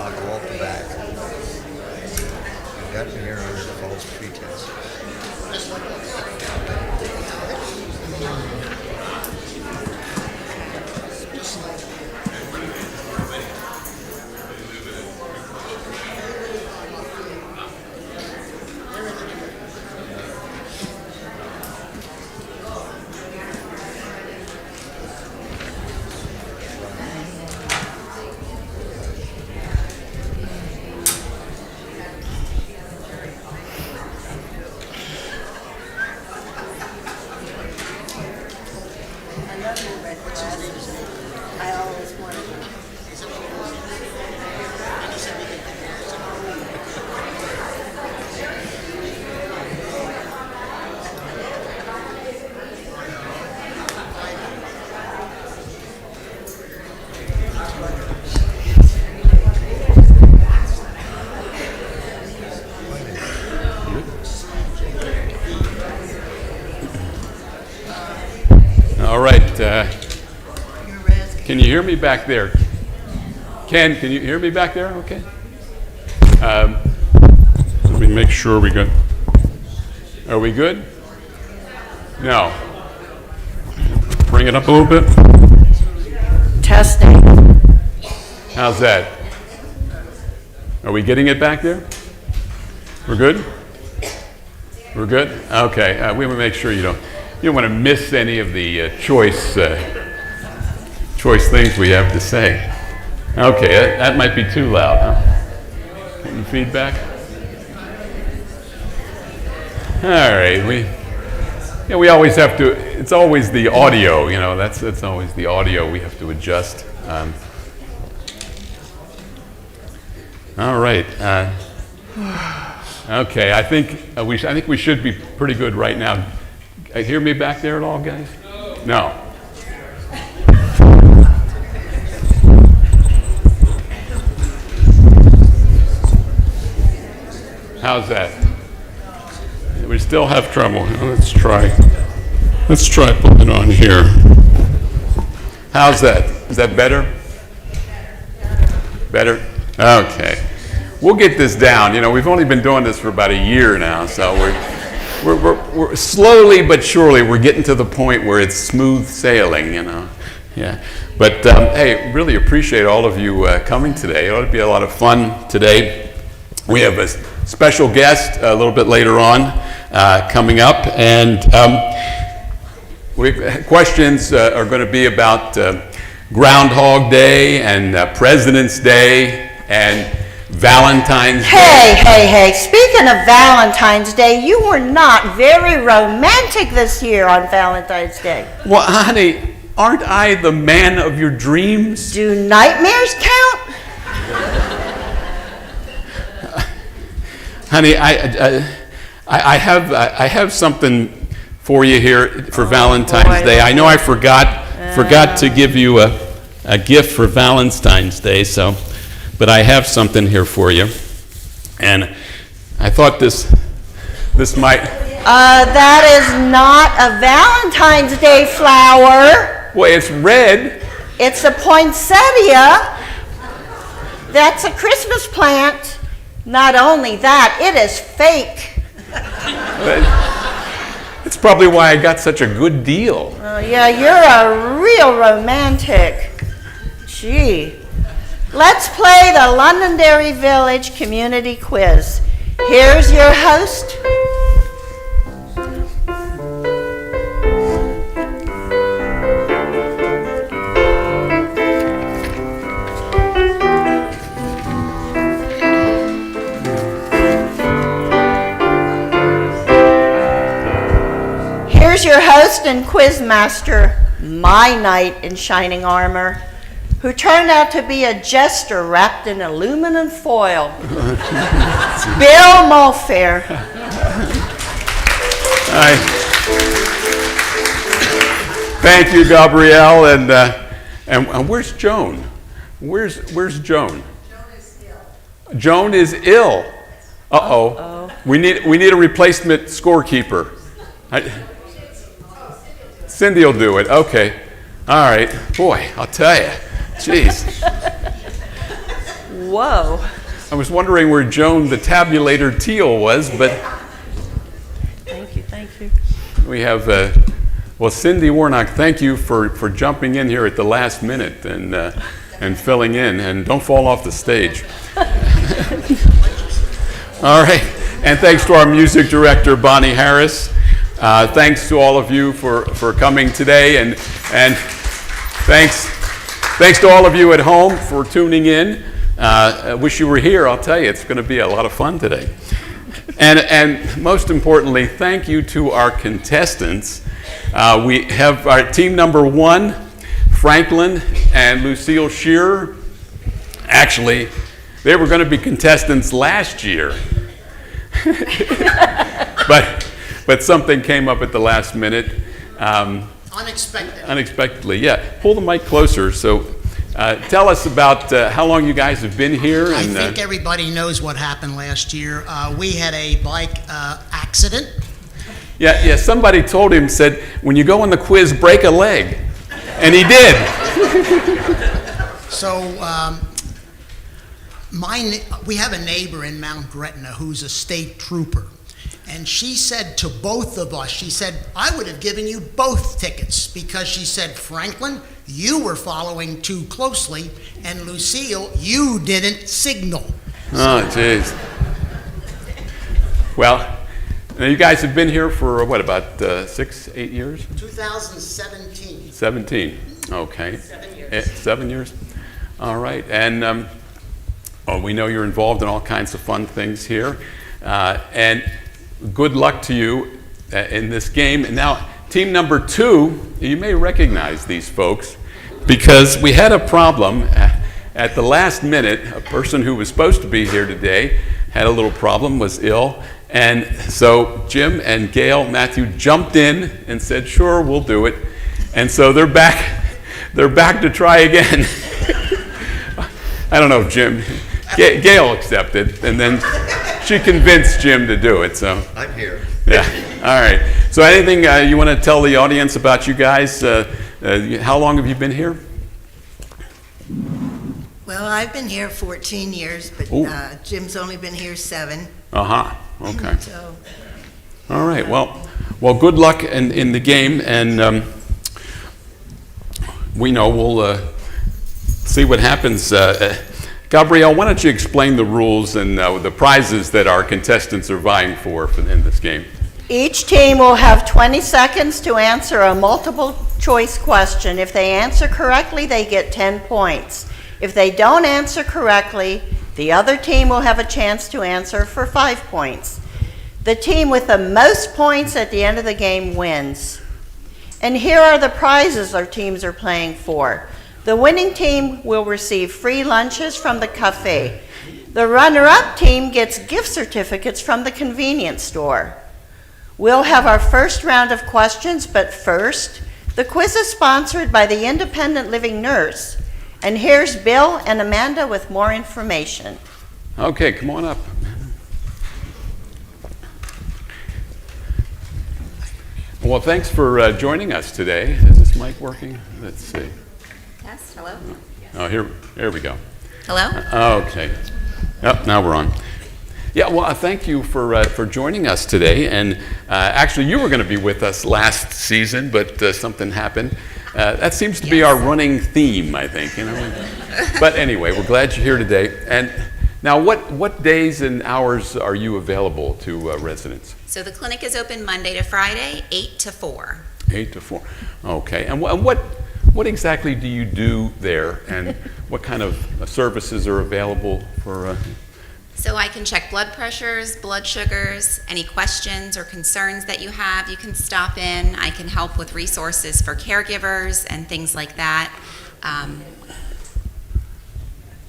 I'll go off the back. You got me here under false pretense. I always wanted them. All right. Can you hear me back there? Ken, can you hear me back there? Okay. Let me make sure we good. Are we good? No. Bring it up a little bit. Testing. How's that? Are we getting it back there? We're good? We're good? Okay. We want to make sure you don't want to miss any of the choice things we have to say. Okay, that might be too loud, huh? Any feedback? All right, we always have to. It's always the audio, That's always the audio we have to adjust. All right. Okay, I think we should be pretty good right now. Hear me back there at all, guys? No. How's that? We still have trouble. Let's try putting it on here. How's that? Is that better? Better? Okay. We'll get this down. We've only been doing this for about a year now, so we're slowly but surely we're getting to the point where it's smooth sailing, Yeah. But hey, really appreciate all of you coming today. It ought to be a lot of fun today. We have a special guest a little bit later on coming up, and questions are going to be about Groundhog Day and President's Day and Valentine's Day. Hey. Speaking of Valentine's Day, you were not very romantic this year on Valentine's Day. Well, honey, aren't I the man of your dreams? Do nightmares count? Honey, I have something for you here for Valentine's Day. I know I forgot to give you a gift for Valentine's Day, but I have something here for you, and I thought this might. That is not a Valentine's Day flower. Well, it's red. It's a poinsettia. That's a Christmas plant. Not only that, it is fake. That's probably why I got such a good deal. Oh, yeah, you're a real romantic. Gee. Let's play the Londonderry Village Community Quiz. Here's your host. Here's your host and quiz master, my knight in shining armor, who turned out to be a jester wrapped in aluminum foil. Bill Mulfair. Hi. Thank you, Gabrielle. And where's Joan? Where's Joan? Joan is ill. Uh-oh. We need a replacement scorekeeper. Cindy will do it. Okay. All right. Boy, I'll tell you. Jeez. Whoa. I was wondering where Joan the tabulator Teal was, but Thank you, thank you. we have, well, Cindy Warnock, thank you for jumping in here at the last minute and filling in, and don't fall off the stage. All right, and thanks to our music director, Bonnie Harris. Thanks to all of you for coming today, and thanks to all of you at home for tuning in. I wish you were here. I'll tell you, it's going to be a lot of fun today. And most importantly, thank you to our contestants. We have our team number 1, Franklin and Lucille Shearer. Actually, they were going to be contestants last year. but something came up at the last minute. Unexpectedly, yeah. Pull the mic closer. So tell us about how long you guys have been here. I think everybody knows what happened last year. We had a bike accident. Yeah, somebody told him, said, when you go on the quiz, break a leg. And he did. So we have a neighbor in Mount Gretna who's a state trooper. And she said to both of us, she said, I would have given you both tickets because she said, Franklin, you were following too closely, and Lucille, you didn't signal. Oh, jeez. Well, now you guys have been here for, what, about 6, 8 years? 2017. 17, okay. 7 years. 7 years? All right, and we know you're involved in all kinds of fun things here. And good luck to you in this game. And now, team number 2, you may recognize these folks because we had a problem at the last minute. A person who was supposed to be here today had a little problem, was ill. And so Jim and Gail Matthew jumped in and said, sure, we'll do it. And so they're back to try again. I don't know if Jim, Gail accepted, and then she convinced Jim to do it, so. I'm here. Yeah, all right. So anything you want to tell the audience about you guys? How long have you been here? Well, I've been here 14 years, but Jim's only been here 7. Uh-huh, okay. So, All right, well, good luck in the game, and we know we'll see what happens. Gabrielle, why don't you explain the rules and the prizes that our contestants are vying for in this game? Each team will have 20 seconds to answer a multiple choice question. If they answer correctly, they get 10 points. If they don't answer correctly, the other team will have a chance to answer for 5 points. The team with the most points at the end of the game wins. And here are the prizes our teams are playing for. The winning team will receive free lunches from the cafe. The runner-up team gets gift certificates from the convenience store. We'll have our first round of questions, but first, the quiz is sponsored by the Independent Living Nurse. And here's Bill and Amanda with more information. Okay, come on up. Well, thanks for joining us today. Is this mic working? Let's see. Yes, hello? Oh, here we go. Hello? Okay. Yep, now we're on. Yeah, well, thank you for joining us today. And actually, you were going to be with us last season, but something happened. That seems to be our running theme, I think. You know. But anyway, we're glad you're here today. And now, what days and hours are you available to residents? So the clinic is open Monday to Friday, 8 to 4. 8 to 4. Okay. And what exactly do you do there, and what kind of services are available for? So I can check blood pressures, blood sugars, any questions or concerns that you have, you can stop in. I can help with resources for caregivers and things like that.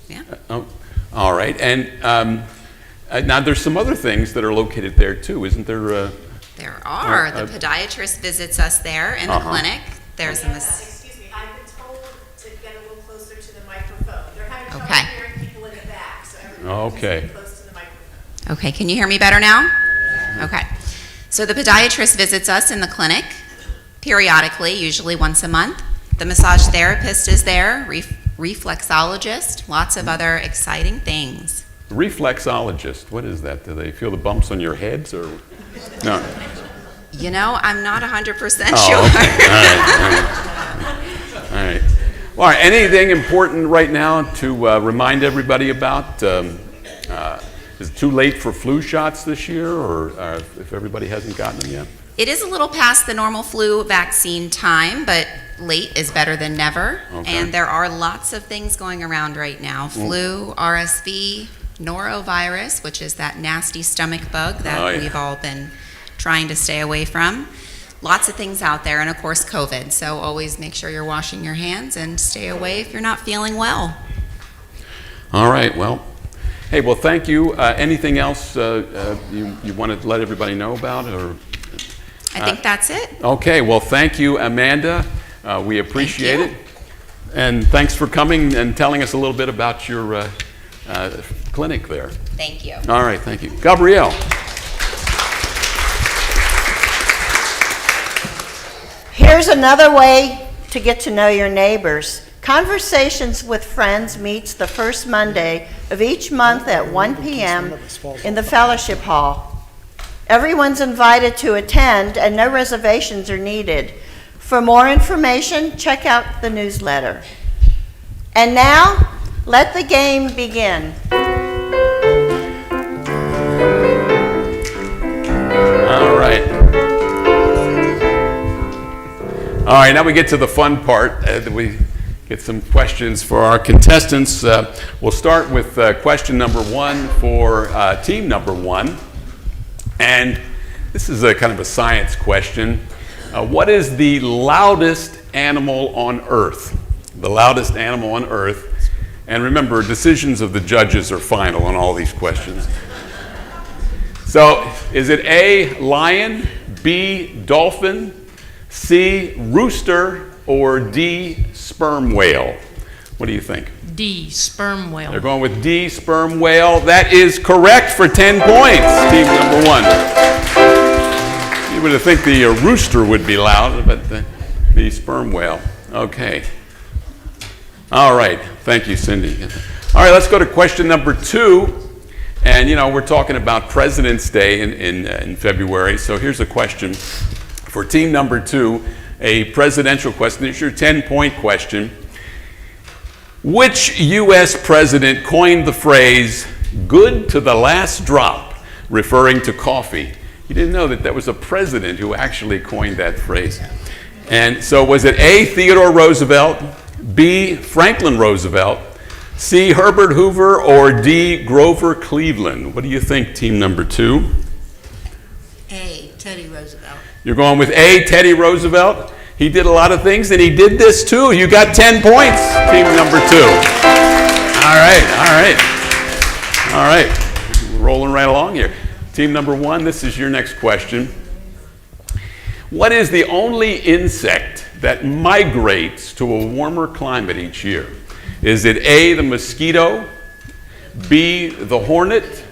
Yeah. All right. And now there's some other things that are located there too, isn't there? There are. The podiatrist visits us there in the clinic. There's Excuse me, I've been told to get a little closer to the microphone. They're having trouble Okay. hearing people in the back, so everyone Okay. just close to the microphone. Okay, can you hear me better now? Okay. So the podiatrist visits us in the clinic periodically, usually once a month. The massage therapist is there, reflexologist, lots of other exciting things. Reflexologist, what is that? Do they feel the bumps on your heads or? No. You know, I'm not 100% Oh, sure. okay. All right. Well, all right. Anything important right now to remind everybody about? Is it too late for flu shots this year, or if everybody hasn't gotten them yet? It is a little past the normal flu vaccine time, but late is better than never. Okay. And there are lots of things going around right now. Flu, RSV, norovirus, which is that nasty stomach bug that Oh, yeah. we've all been trying to stay away from. Lots of things out there, and of course COVID. So always make sure you're washing your hands and stay away if you're not feeling well. All right. Well, hey. Well, thank you. Anything else you want to let everybody know about, or? I think that's it. Okay. Well, thank you, Amanda. We appreciate it, and thanks for coming and telling us a little bit about your clinic there. Thank you. All right. Thank you, Gabrielle. Here's another way to get to know your neighbors. Conversations with Friends meets the first Monday of each month at 1 p.m. in the Fellowship Hall. Everyone's invited to attend and no reservations are needed. For more information, check out the newsletter. And now, let the game begin. All right. All right, now we get to the fun part. We get some questions for our contestants. We'll start with question number one for team number one. And this is a kind of a science question. What is the loudest animal on Earth? The loudest animal on Earth. And remember, decisions of the judges are final on all these questions. So, is it A, lion, B, dolphin, C, rooster, or D, sperm whale? What do you think? D, sperm whale. They're going with D, sperm whale. That is correct for 10 points, team number one. You would think the rooster would be loud, but the sperm whale. Okay. All right. Thank you, Cindy. All right, let's go to question number two. And, you know, we're talking about President's Day in February. So here's a question for team number two, a presidential question. It's your 10-point question. Which U.S. president coined the phrase, good to the last drop, referring to coffee? You didn't know that there was a president who actually coined that phrase. And so was it A, Theodore Roosevelt, B, Franklin Roosevelt, C, Herbert Hoover, or D, Grover Cleveland? What do you think, team number two? A, Teddy Roosevelt. You're going with A, Teddy Roosevelt. He did a lot of things, and he did this too. You got 10 points, team number two. All right. We're rolling right along here. Team number one, this is your next question. What is the only insect that migrates to a warmer climate each year? Is it A, the mosquito, B, the hornet,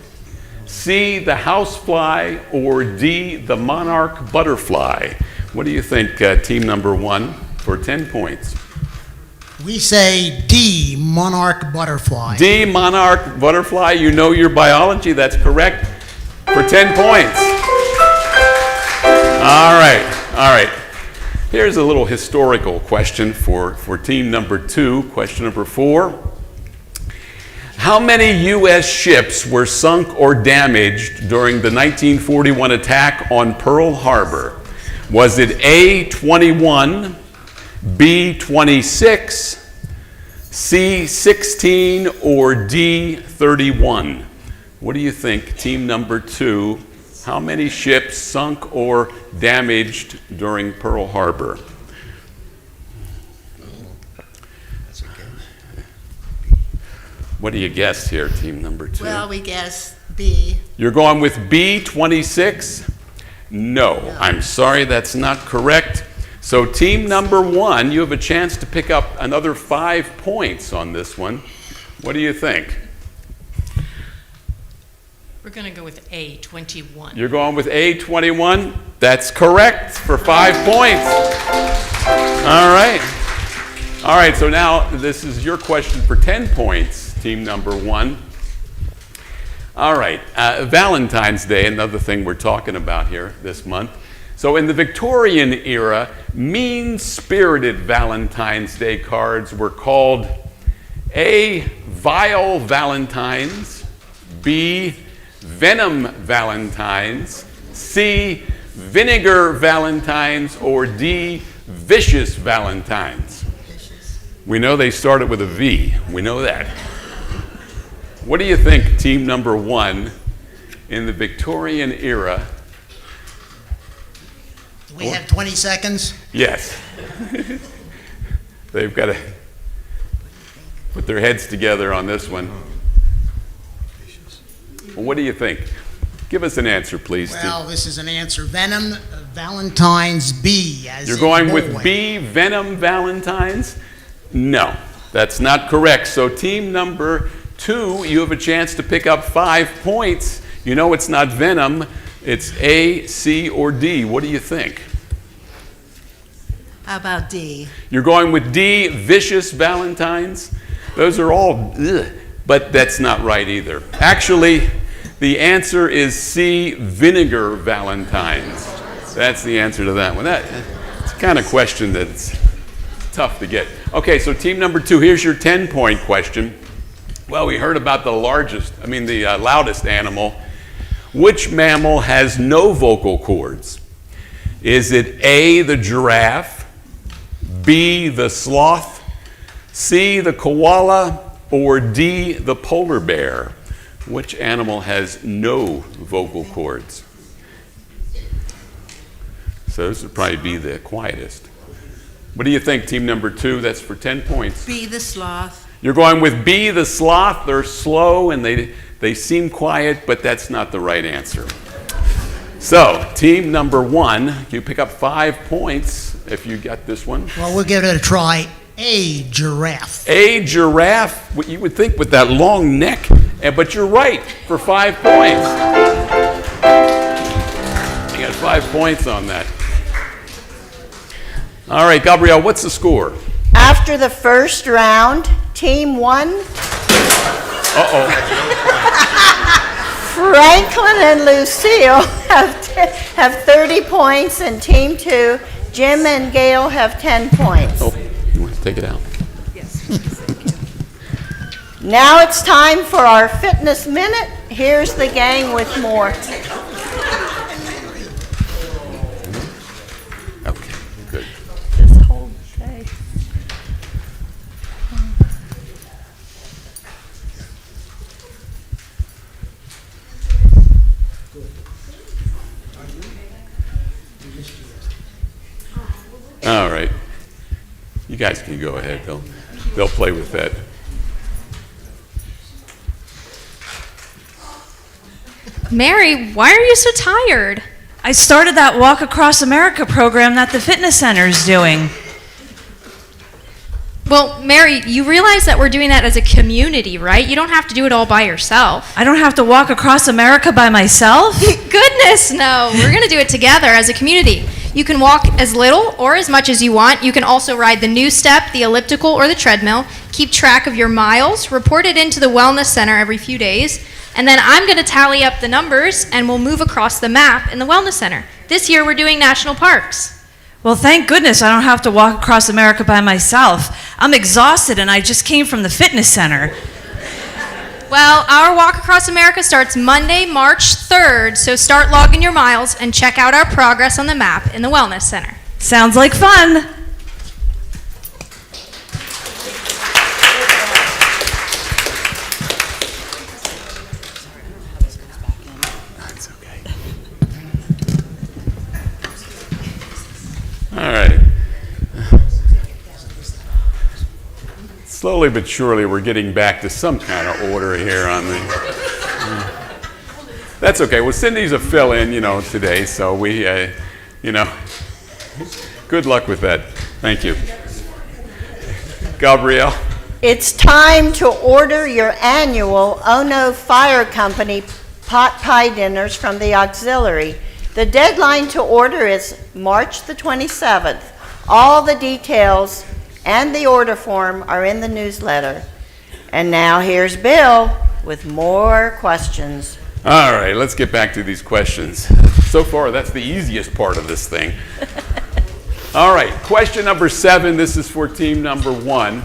C, the housefly, or D, the monarch butterfly? What do you think, team number one, for 10 points? We say D, monarch butterfly. D, monarch butterfly. You know your biology. That's correct for 10 points. All right. Here's a little historical question for team number two. Question number four. How many U.S. ships were sunk or damaged during the 1941 attack on Pearl Harbor? Was it A, 21, B, 26, C, 16, or D, 31? What do you think, team number two? How many ships sunk or damaged during Pearl Harbor? That's okay. What do you guess here, team number two? Well, we guess B. You're going with B, 26? No, I'm sorry, that's not correct. So team number one, you have a chance to pick up another 5 points on this one. What do you think? We're going to go with A, 21. You're going with A, 21? That's correct for 5 points. All right. All right, so now this is your question for 10 points, team number 1. All right, Valentine's Day, another thing we're talking about here this month. So in the Victorian era, mean-spirited Valentine's Day cards were called A, vile Valentines, B, venom Valentines, C, vinegar Valentines, or D, vicious Valentines. We know they started with a V. We know that. What do you think, team number 1, in the Victorian era? Do we have 20 seconds? Yes. They've got to put their heads together on this one. Well, what do you think? Give us an answer, please. Well, this is an answer. Venom Valentine's B. As You're in going with boy. B, venom Valentines? No, that's not correct. So team number 2, you have a chance to pick up 5 points. You know it's not venom. It's A, C, or D. What do you think? How about D? You're going with D, vicious Valentines? Those are all, ugh, but that's not right either. Actually, the answer is C, vinegar Valentines. That's the answer to that one. It's the kind of question that's tough to get. Okay, so team number 2, here's your 10-point question. Well, we heard about the loudest animal. Which mammal has no vocal cords? Is it A, the giraffe, B, the sloth, C, the koala, or D, the polar bear? Which animal has no vocal cords? So this would probably be the quietest. What do you think, team number 2? That's for 10 points. B, the sloth. You're going with B, the sloth. They're slow and they seem quiet, but that's not the right answer. So, team number 1, you pick up 5 points if you got this one. Well, we'll give it a try. A, giraffe. A giraffe, what you would think with that long neck, but you're right for 5 points. You got 5 points on that. All right, Gabrielle, what's the score? After the first round, Team 1, Uh-oh. Franklin and Lucille have 30 points, and Team 2, Jim and Gail have 10 points. Oh, you want to take it out? Now it's time for our fitness minute. Here's the gang with more. Okay, good. Just hold tight. All right. You guys can go ahead. They'll play with that. Mary, why are you so tired? I started that Walk Across America program that the fitness center is doing. Well, Mary, you realize that we're doing that as a community, right? You don't have to do it all by yourself. I don't have to walk across America by myself? Goodness, no. We're going to do it together as a community. You can walk as little or as much as you want. You can also ride the new step, the elliptical, or the treadmill. Keep track of your miles. Report it into the Wellness Center every few days. And then I'm going to tally up the numbers, and we'll move across the map in the Wellness Center. This year, we're doing national parks. Well, thank goodness I don't have to walk across America by myself. I'm exhausted and I just came from the fitness center. Well, our Walk Across America starts Monday, March 3rd, so start logging your miles and check out our progress on the map in the Wellness Center. Sounds like fun. That's okay. All right. Slowly but surely, we're getting back to some kind of order here on the. That's okay. Well, Cindy's a fill-in, today, so we, good luck with that. Thank you. Gabrielle? It's time to order your annual Ono Fire Company pot pie dinners from the auxiliary. The deadline to order is March the 27th. All the details and the order form are in the newsletter. And now here's Bill with more questions. All right, let's get back to these questions. So far, that's the easiest part of this thing. All right, question number 7. This is for team number 1.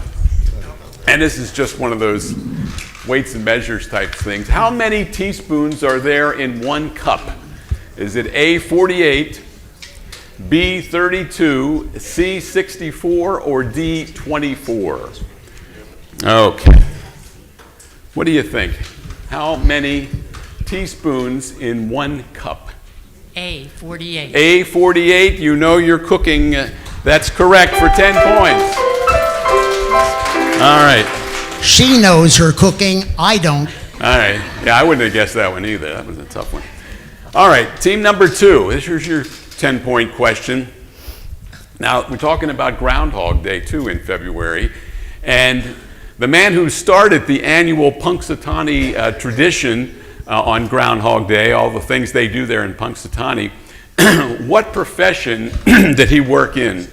And this is just one of those weights and measures type things. How many teaspoons are there in 1 cup? Is it A, 48, B, 32, C, 64, or D, 24? Okay. What do you think? How many teaspoons in 1 cup? A, 48. A, 48. You know you're cooking. That's correct for 10 points. All right. She knows her cooking, I don't. All right. Yeah, I wouldn't have guessed that one either. That was a tough one. All right. Team number 2. This is your 10-point question. Now, we're talking about Groundhog Day, too, in February. And the man who started the annual Punxsutawney tradition on Groundhog Day, all the things they do there in Punxsutawney, what profession did he work in?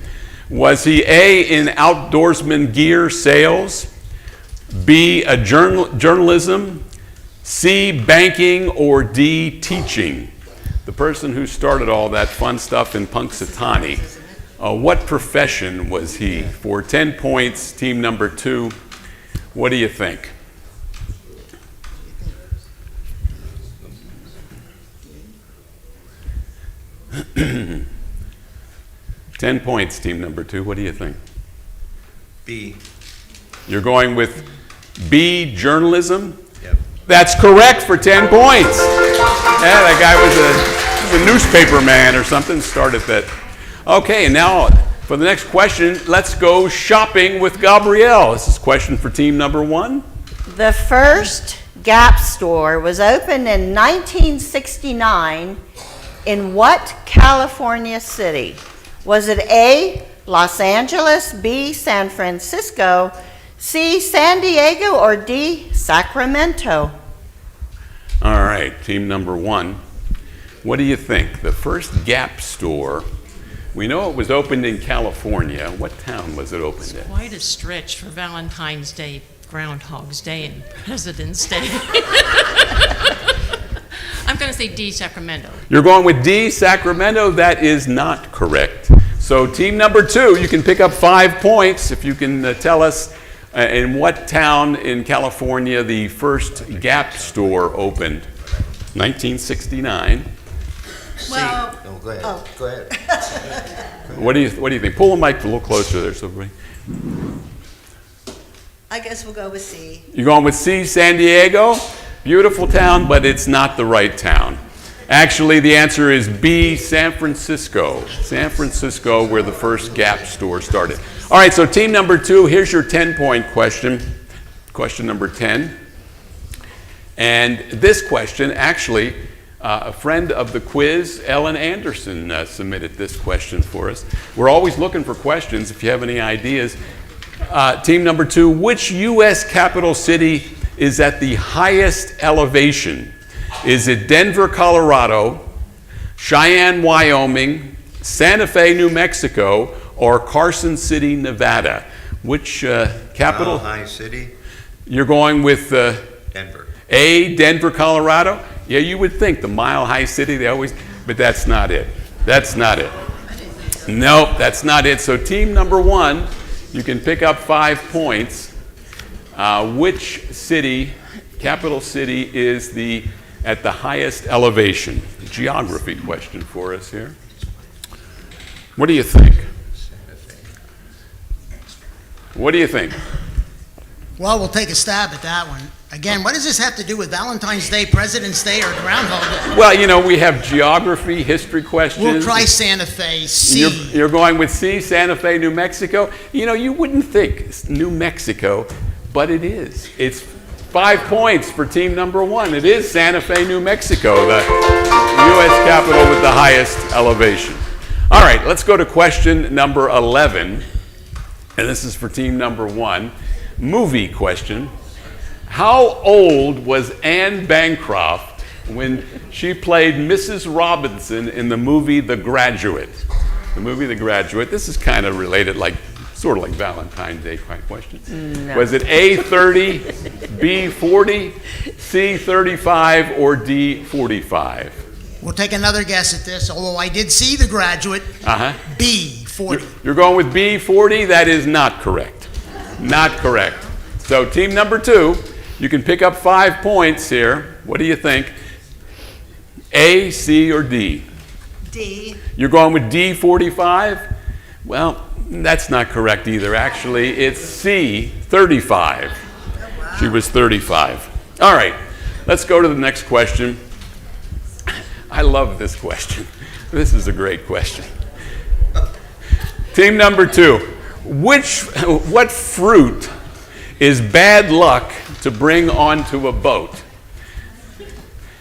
Was he A, in outdoorsman gear sales, B, journalism, C, banking, or D, teaching? The person who started all that fun stuff in Punxsutawney, what profession was he? For 10 points, team number 2, what do you think? Ten points, team number 2. What do you think? B. You're going with B, journalism? Yep. That's correct for 10 points. Yeah, that guy was a newspaper man or something, started that. Okay, and now for the next question, let's go shopping with Gabrielle. This is a question for team number 1. The first Gap store was opened in 1969 in what California city? Was it A, Los Angeles, B, San Francisco, C, San Diego, or D, Sacramento? All right, team number 1. What do you think? The first Gap store, we know it was opened in California. What town was it opened in? Quite a stretch for Valentine's Day, Groundhog's Day, and President's Day. I'm going to say D, Sacramento. You're going with D, Sacramento. That is not correct. So team number 2, you can pick up 5 points if you can tell us in what town in California the first Gap store opened. 1969. Well, No, go ahead. Go ahead. What do you think? Pull the mic a little closer there, so everybody. I guess we'll go with C. You're going with C, San Diego. Beautiful town, but it's not the right town. Actually, the answer is B, San Francisco. San Francisco, where the first Gap store started. All right, so team number 2, here's your 10-point question. Question number 10. And this question, actually, a friend of the quiz, Ellen Anderson, submitted this question for us. We're always looking for questions if you have any ideas. Team number 2, which U.S. capital city is at the highest elevation? Is it Denver, Colorado, Cheyenne, Wyoming, Santa Fe, New Mexico, or Carson City, Nevada? Which capital? Mile High City, You're going with Denver. A, Denver, Colorado? Yeah, you would think the Mile High City, but that's not it. That's not it. Nope, that's not it. So team number 1, you can pick up 5 points. Which city, capital city, is at the highest elevation? Geography question for us here. What do you think? What do you think? Well, we'll take a stab at that one. Again, what does this have to do with Valentine's Day, President's Day, or Groundhog Day? Well, you know, we have geography, history questions. We'll try Santa Fe, C. You're going with C, Santa Fe, New Mexico. You know, you wouldn't think New Mexico, but it is. It's 5 points for team number 1. It is Santa Fe, New Mexico, the U.S. capital with the highest elevation. All right, let's go to question number 11. And this is for team number 1. Movie question. How old was Anne Bancroft when she played Mrs. Robinson in the movie The Graduate? The movie The Graduate. This is kind of related, like Sort of like Valentine's Day kind of questions. No. Was it A, 30, B, 40, C, 35, or D, 45? We'll take another guess at this, although I did see The Graduate. B, 40. You're going with B, 40? That is not correct. Not correct. So team number 2, you can pick up 5 points here. What do you think? A, C, or D? D. You're going with D, 45? Well, that's not correct either. Actually, it's C, 35. Oh, wow. She was 35. All right, let's go to the next question. I love this question. This is a great question. Team number 2, what fruit is bad luck to bring onto a boat?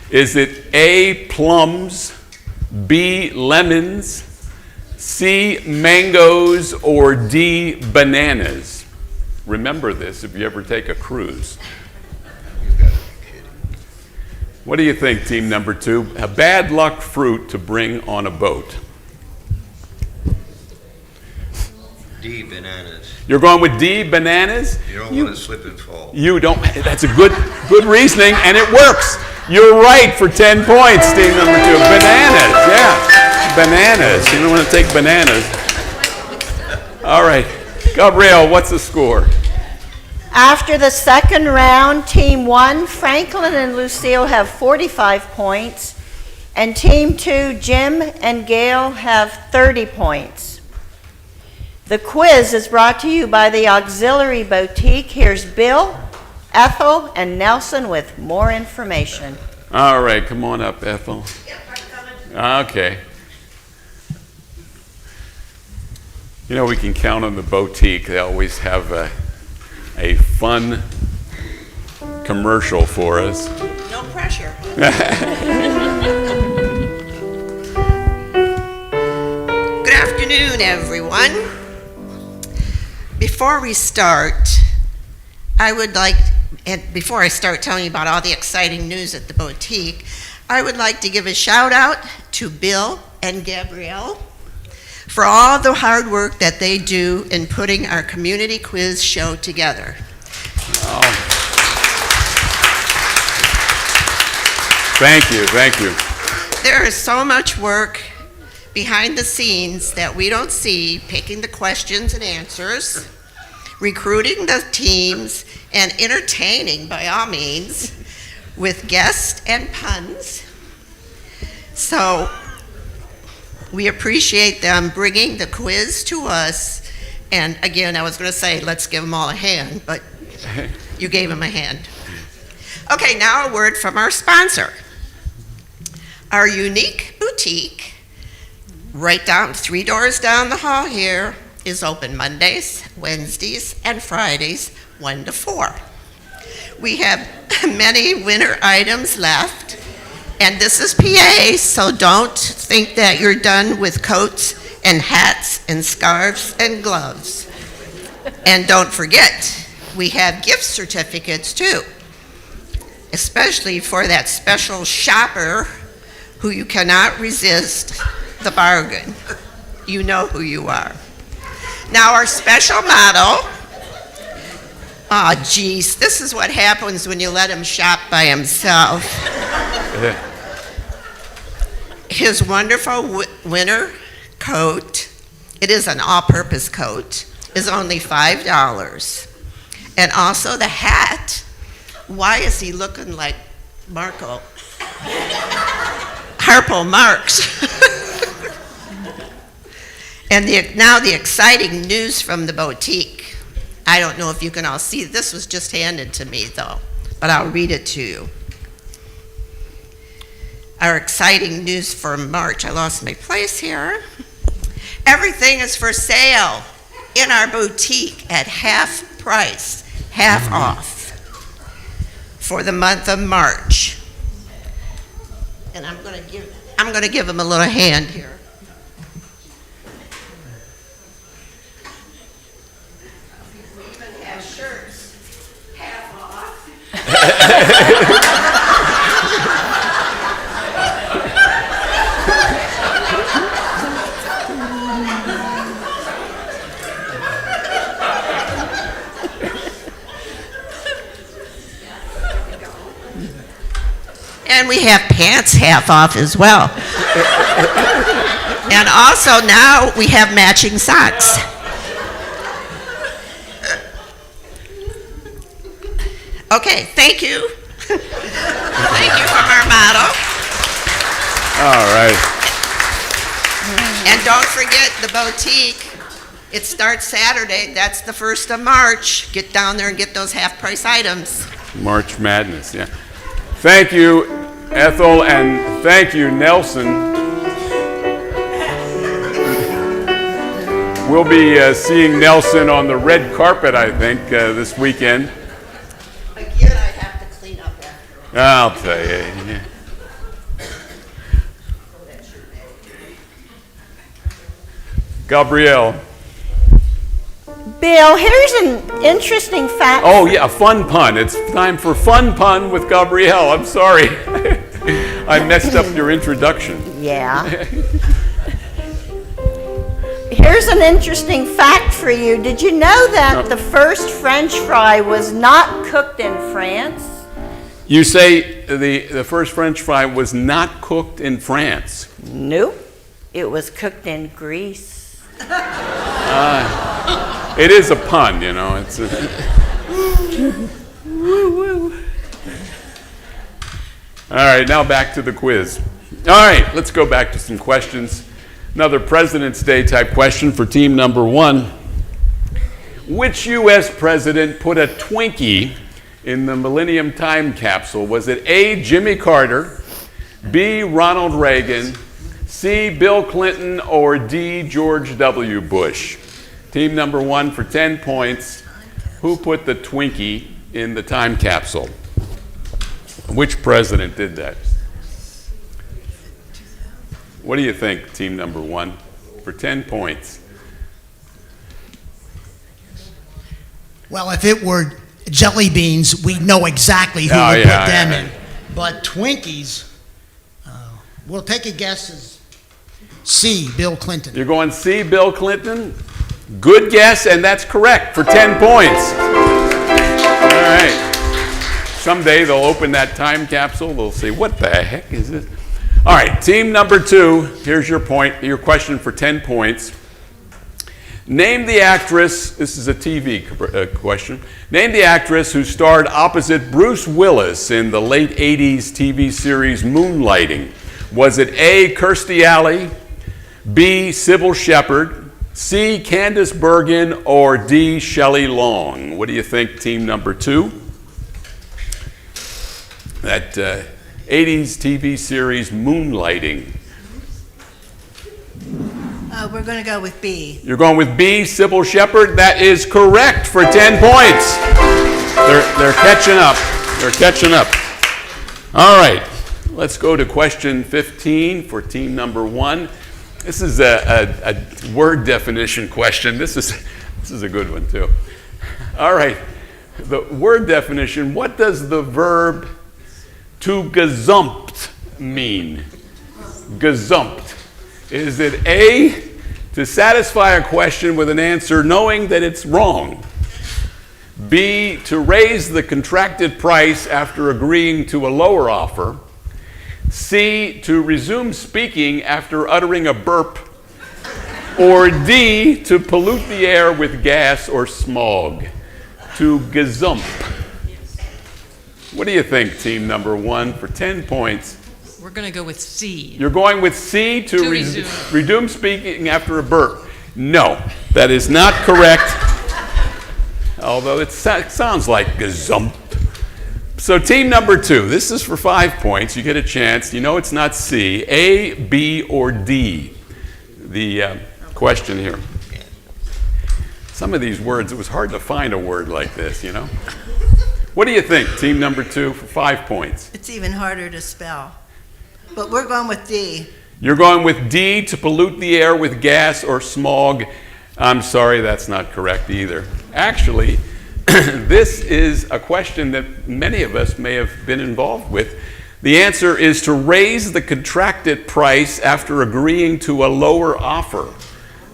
Is it A, plums, B, lemons, C, mangoes, or D, bananas? Remember this if you ever take a cruise. What do you think, team number 2? A bad luck fruit to bring on a boat. D, bananas. You're going with D, bananas? You don't want to slip and fall. You don't. That's a good reasoning, and it works. You're right for 10 points, team number 2. Bananas, yeah. Bananas. You don't want to take bananas. All right. Gabrielle, what's the score? After the second round, Team 1, Franklin and Lucille, have 45 points, and Team 2, Jim and Gail, have 30 points. The quiz is brought to you by the Auxiliary Boutique. Here's Bill, Ethel, and Nelson with more information. All right, come on up, Ethel. Okay. You know, we can count on the boutique. They always have a fun commercial for us. No pressure. Good afternoon, everyone. Before we start, before I start telling you about all the exciting news at the boutique, I would like to give a shout out to Bill and Gabrielle for all the hard work that they do in putting our community quiz show together. Oh. Thank you, thank you. There is so much work behind the scenes that we don't see, picking the questions and answers, recruiting the teams, and entertaining, by all means, with guests and puns. So we appreciate them bringing the quiz to us. And again, I was going to say, let's give them all a hand, but you gave them a hand. Okay, now a word from our sponsor. Our unique boutique, right down 3 doors down the hall here, is open Mondays, Wednesdays, and Fridays, 1 to 4. We have many winter items left, and this is PA, so don't think that you're done with coats and hats and scarves and gloves. And don't forget, we have gift certificates too, especially for that special shopper who you cannot resist the bargain. You know who you are. Now our special motto, geez, this is what happens when you let him shop by himself. His wonderful winter coat, it is an all-purpose coat, is only $5. And also the hat, why is he looking like Harpo Marx? And now the exciting news from the boutique. I don't know if you can all see, this was just handed to me though, but I'll read it to you. Our exciting news for March. I lost my place here. Everything is for sale in our boutique at half price, half off for the month of March. And I'm going to give them a little hand here. We even have shirts half off. And we have pants half off as well. And also now we have matching socks. Okay, thank you. Thank you from our model. All right. And don't forget the boutique. It starts Saturday. That's the 1st of March. Get down there and get those half-price items. March Madness, yeah. Thank you, Ethel, and thank you, Nelson. We'll be seeing Nelson on the red carpet, I think, this weekend. Again, I have to clean up after. I'll tell you. Yeah. Gabrielle. Bill, here's an interesting fact. Oh, yeah, a fun pun. It's time for fun pun with Gabrielle. I'm sorry. I messed up your introduction. Yeah. Here's an interesting fact for you. Did you know that the first French fry was not cooked in France? You say the first French fry was not cooked in France. Nope. It was cooked in Greece. It is a pun, you know. It's All right, now back to the quiz. All right, let's go back to some questions. Another President's Day type question for team number 1. Which U.S. president put a Twinkie in the Millennium Time Capsule? Was it A, Jimmy Carter, B, Ronald Reagan, C, Bill Clinton, or D, George W. Bush? Team number 1 for 10 points. Who put the Twinkie in the time capsule? Which president did that? What do you think, team number 1, for 10 points? Well, if it were jelly beans, we'd know exactly who would put them in. But Twinkies, we'll take a guess as C, Bill Clinton. You're going C, Bill Clinton? Good guess, and that's correct for 10 points. All right. Someday they'll open that time capsule. They'll say, what the heck is this? All right, team number 2, here's your question for 10 points. Name the actress, this is a TV question. Name the actress who starred opposite Bruce Willis in the late 80s TV series Moonlighting. Was it A, Kirstie Alley, B, Sybil Shepherd, C, Candice Bergen, or D, Shelley Long? What do you think, team number 2? That 80s TV series Moonlighting. We're going to go with B. You're going with B, Sybil Shepherd. That is correct for 10 points. They're catching up. They're catching up. All right, let's go to question 15 for team number 1. This is a word definition question. This is a good one too. All right, the word definition. What does the verb to gazumpt mean? Gazumpt. Is it A, to satisfy a question with an answer knowing that it's wrong? B, to raise the contracted price after agreeing to a lower offer? C, to resume speaking after uttering a burp? Or D, to pollute the air with gas or smog? To gazump. What do you think, team number 1, for 10 points? We're going to go with C. You're going with C, to resume speaking after a burp. No, that is not correct. Although it sounds like gazump. So team number 2, this is for 5 points. You get a chance. You know it's not C. A, B, or D. The question here. Some of these words, it was hard to find a word like this, you know. What do you think, team number 2, for 5 points? It's even harder to spell. But we're going with D. You're going with D, to pollute the air with gas or smog. I'm sorry, that's not correct either. Actually, this is a question that many of us may have been involved with. The answer is to raise the contracted price after agreeing to a lower offer.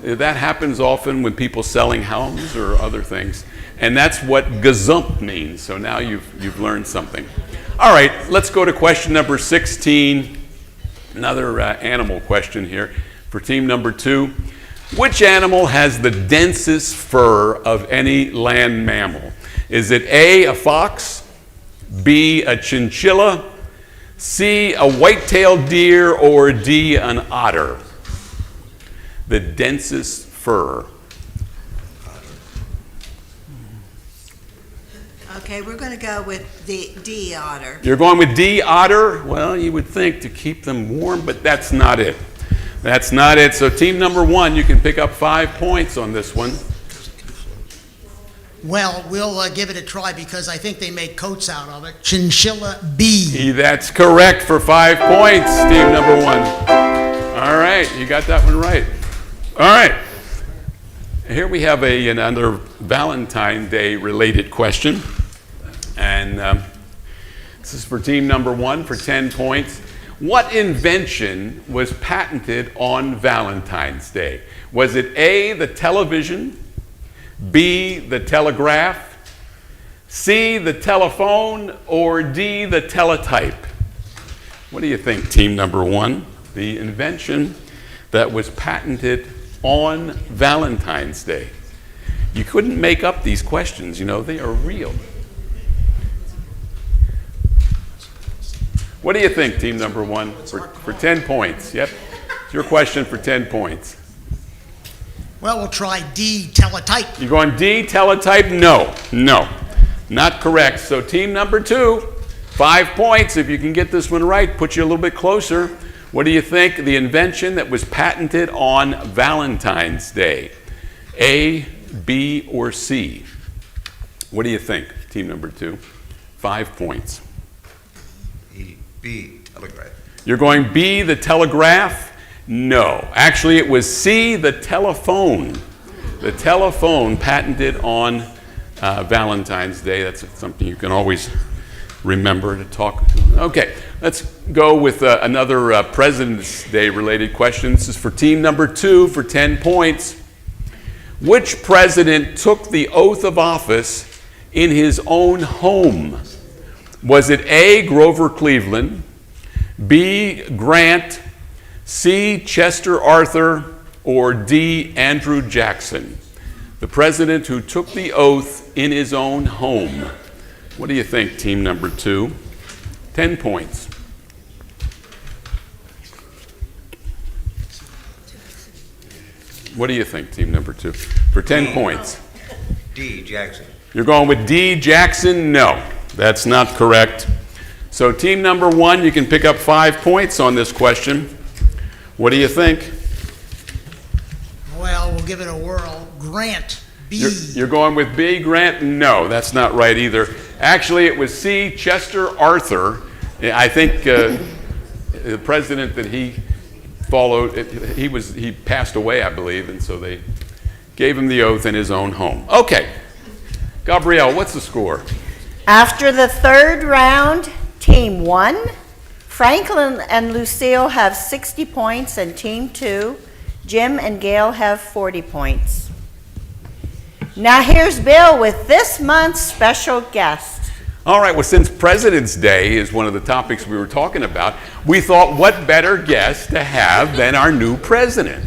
That happens often when people selling homes or other things. And that's what gazump means. So now you've learned something. All right, let's go to question number 16. Another animal question here for team number 2. Which animal has the densest fur of any land mammal? Is it A, a fox, B, a chinchilla, C, a white-tailed deer, or D, an otter? The densest fur. Okay, we're going to go with the D, otter. You're going with D, otter? Well, you would think to keep them warm, but that's not it. That's not it. So team number 1, you can pick up 5 points on this one. Well, we'll give it a try because I think they make coats out of it. Chinchilla B. That's correct for 5 points, team number 1. All right, you got that one right. All right. Here we have another Valentine's Day related question. And this is for team number 1 for 10 points. What invention was patented on Valentine's Day? Was it A, the television, B, the telegraph, C, the telephone, or D, the teletype? What do you think, team number 1? The invention that was patented on Valentine's Day. You couldn't make up these questions, they are real. What do you think, team number 1, for 10 points? Yep, it's your question for 10 points. Well, we'll try D, teletype. You're going D, teletype? No, not correct. So team number 2, 5 points. If you can get this one right, put you a little bit closer. What do you think the invention that was patented on Valentine's Day? A, B, or C? What do you think, team number 2? 5 points. B, telegraph. You're going B, the telegraph? No. Actually, it was C, the telephone. The telephone patented on Valentine's Day. That's something you can always remember to talk. Okay, let's go with another President's Day related question. This is for team number 2 for 10 points. Which president took the oath of office in his own home? Was it A, Grover Cleveland, B, Grant, C, Chester Arthur, or D, Andrew Jackson? The president who took the oath in his own home. What do you think, team number 2? 10 points. What do you think, team number 2? For 10 points. D, Jackson. You're going with D, Jackson? No, that's not correct. So team number 1, you can pick up 5 points on this question. What do you think? Well, we'll give it a whirl. Grant, B. You're going with B, Grant? No, that's not right either. Actually, it was C, Chester Arthur. I think the president that he followed, he passed away, I believe, and so they gave him the oath in his own home. Okay, Gabrielle, what's the score? After the 3rd round, Team 1, Franklin and Lucille have 60 points, and Team 2, Jim and Gail have 40 points. Now here's Bill with this month's special guest. All right, well, since President's Day is one of the topics we were talking about, we thought what better guest to have than our new president.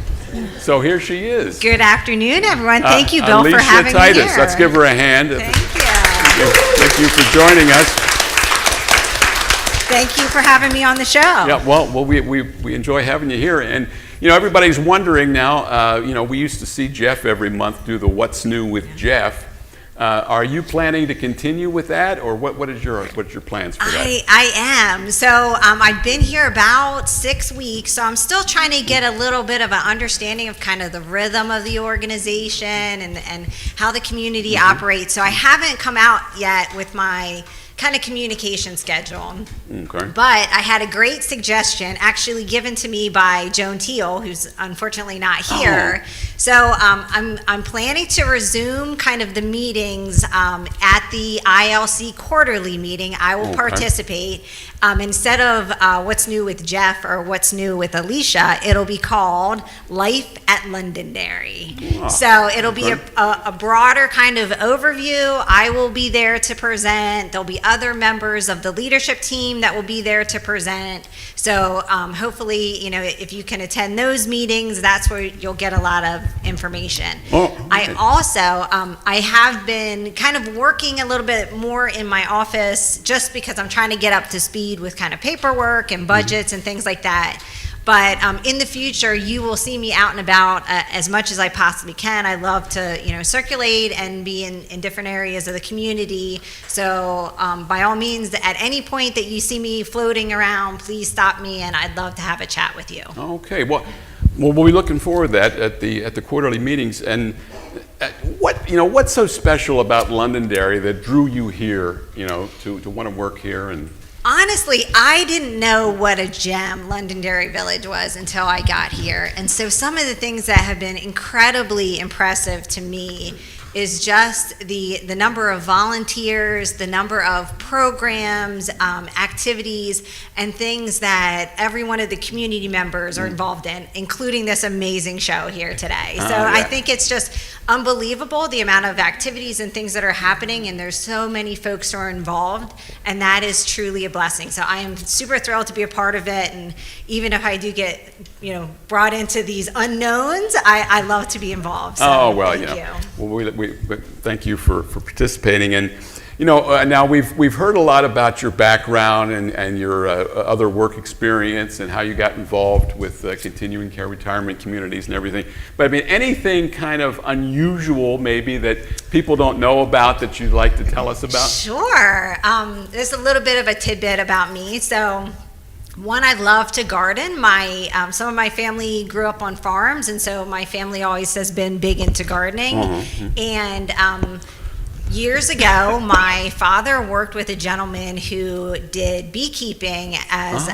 So here she is. Good afternoon, everyone. Thank you, Bill, for having Titus. me here. Let's give her a hand. Thank you. Thank you for joining us. Thank you for having me on the show. Yeah, well, we enjoy having you here. And, everybody's wondering now, we used to see Jeff every month do the What's New with Jeff. Are you planning to continue with that, or what's your plans for that? I am. So I've been here about 6 weeks, so I'm still trying to get a little bit of an understanding of kind of the rhythm of the organization and how the community operates. So I haven't come out yet with my kind of communication schedule. Okay. But I had a great suggestion actually given to me by Joan Teal, who's unfortunately not here. So I'm planning to resume kind of the meetings at the ILC quarterly meeting. I will participate. instead of What's New with Jeff or What's New with Alicia, it'll be called Life at Londonderry. So it'll be a broader kind of overview. I will be there to present. There'll be other members of the leadership team that will be there to present. So hopefully, if you can attend those meetings, that's where you'll get a lot of information. I also, I have been kind of working a little bit more in my office just because I'm trying to get up to speed with kind of paperwork and budgets and things like that. But in the future, you will see me out and about as much as I possibly can. I love to, circulate and be in different areas of the community. So by all means, at any point that you see me floating around, please stop me, and I'd love to have a chat with you. Okay. Well, we'll be looking forward to that at the quarterly meetings. And what's so special about Londonderry that drew you here, to want to work here? And honestly, I didn't know what a gem Londonderry Village was until I got here. And so some of the things that have been incredibly impressive to me is just the number of volunteers, the number of programs, activities, and things that every one of the community members are involved in, including this amazing show here today. So I think it's just unbelievable the amount of activities and things that are happening, and there's so many folks who are involved, and that is truly a blessing. So I am super thrilled to be a part of it, and even if I do get brought into these unknowns, I love to be involved. So thank you. Well, we thank you for participating. And now we've heard a lot about your background and your other work experience and how you got involved with continuing care retirement communities and everything. But I mean, anything kind of unusual maybe that people don't know about that you'd like to tell us about? Sure. There's a little bit of a tidbit about me. So one, I love to garden. Some of my family grew up on farms, and so my family always has been big into gardening. And years ago, my father worked with a gentleman who did beekeeping as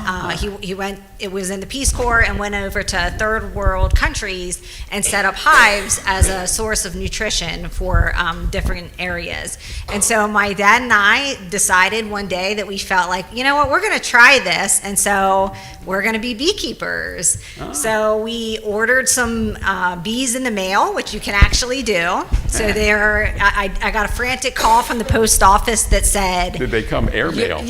it was in the Peace Corps and went over to third world countries and set up hives as a source of nutrition for different areas. And so my dad and I decided one day that we felt like, we're going to try this. And so we're going to be beekeepers. So we ordered some bees in the mail, which you can actually do. So I got a frantic call from the post office that said, did they come airmail?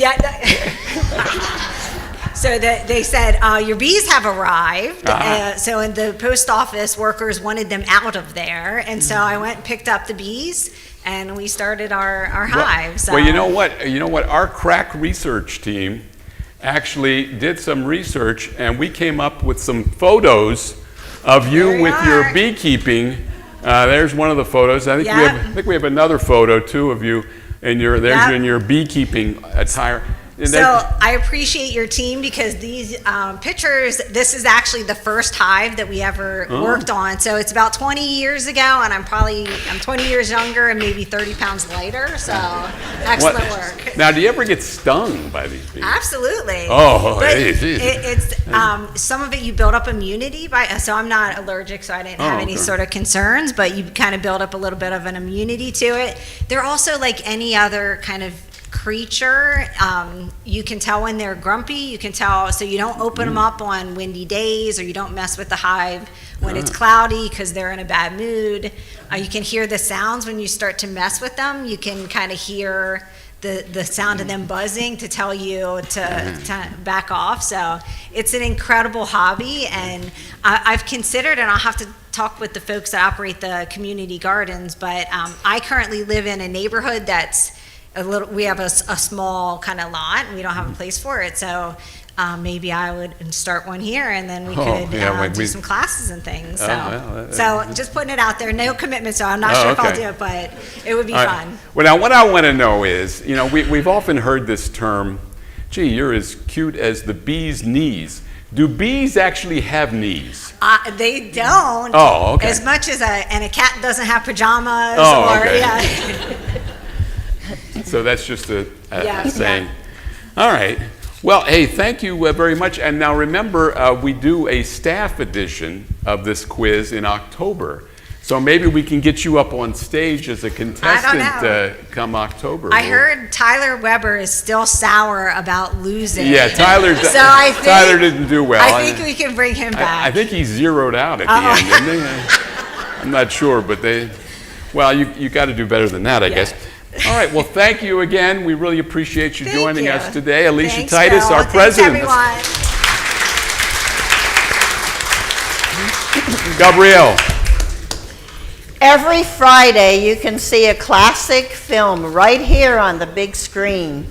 So they said, your bees have arrived. So the post office workers wanted them out of there. And so I went and picked up the bees, and we started our hive. Well, you know what? Our crack research team actually did some research, and we came up with some photos of you with your beekeeping. There's one of the photos. I think we have another photo too of you, and in your beekeeping attire. So I appreciate your team because these pictures, this is actually the first hive that we ever worked on. So it's about 20 years ago, and I'm 20 years younger and maybe 30 pounds lighter. So excellent work. Now, do you ever get stung by these bees? Absolutely. It's some of it you build up immunity so I'm not allergic, so I didn't have any sort of concerns, but you kind of build up a little bit of an immunity to it. They're also like any other kind of creature. You can tell when they're grumpy. You can tell, so you don't open them up on windy days, or you don't mess with the hive when it's cloudy because they're in a bad mood. You can hear the sounds when you start to mess with them. You can kind of hear the sound of them buzzing to tell you to back off. So it's an incredible hobby, and I've considered, and I'll have to talk with the folks that operate the community gardens, but I currently live in a neighborhood that's we have a small kind of lot, and we don't have a place for it. So maybe I would start one here, and then we could do some classes and things. So just putting it out there, no commitment. So I'm not sure if I'll do it, but it would be fun. Well, now what I want to know is, we've often heard this term, gee, you're as cute as the bee's knees. Do bees actually have knees? They don't. Oh, okay. As much as a cat doesn't have pajamas. So that's just a saying. All right. Well, hey, thank you very much. And now remember, we do a staff edition of this quiz in October. So maybe we can get you up on stage as a contestant know. Come October. I heard Tyler Weber is still sour about losing. Yeah, Tyler didn't do well. I think we can bring him back. I think he zeroed out at the end, didn't he? I'm not sure, but you got to do better than that, I guess. All right, well, thank you again. We really appreciate you joining us today. Alicia Thanks, Titus, Bill. our president. Thanks, everyone. Gabrielle. Every Friday, you can see a classic film right here on the big screen.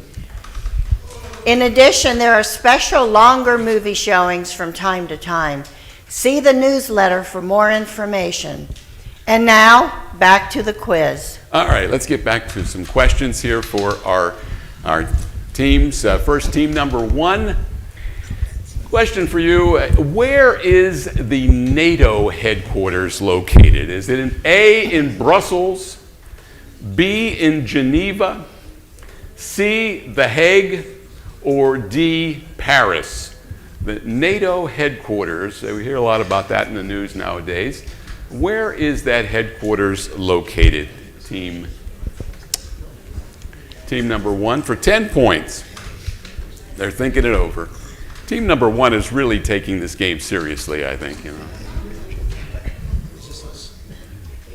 In addition, there are special longer movie showings from time to time. See the newsletter for more information. And now, back to the quiz. All right, let's get back to some questions here for our teams. First, team number 1. Question for you. Where is the NATO headquarters located? Is it A, in Brussels, B, in Geneva, C, The Hague, or D, Paris? The NATO headquarters, we hear a lot about that in the news nowadays. Where is that headquarters located? Team number 1 for 10 points. They're thinking it over. Team number 1 is really taking this game seriously, I think.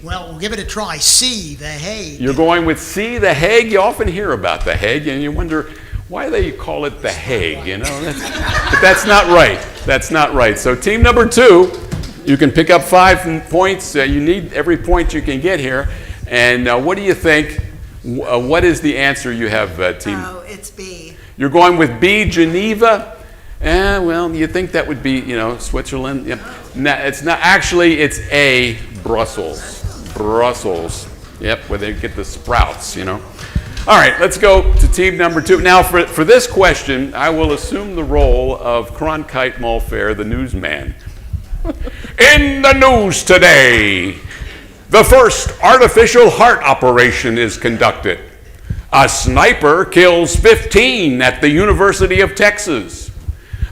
Well, we'll give it a try. C, The Hague. You're going with C, The Hague. You often hear about The Hague, and you wonder why they call it The Hague. But that's not right. That's not right. So team number 2, you can pick up 5 points. You need every point you can get here. And what do you think? What is the answer you have, team? Oh, it's B. You're going with B, Geneva? Well, you think that would be, Switzerland? Yep. No, it's not. Actually, it's A, Brussels. Brussels. Yep, where they get the sprouts, All right, let's go to team number 2. Now, for this question, I will assume the role of Cronkite Mulfair, the newsman. In the news today, the first artificial heart operation is conducted. A sniper kills 15 at the University of Texas.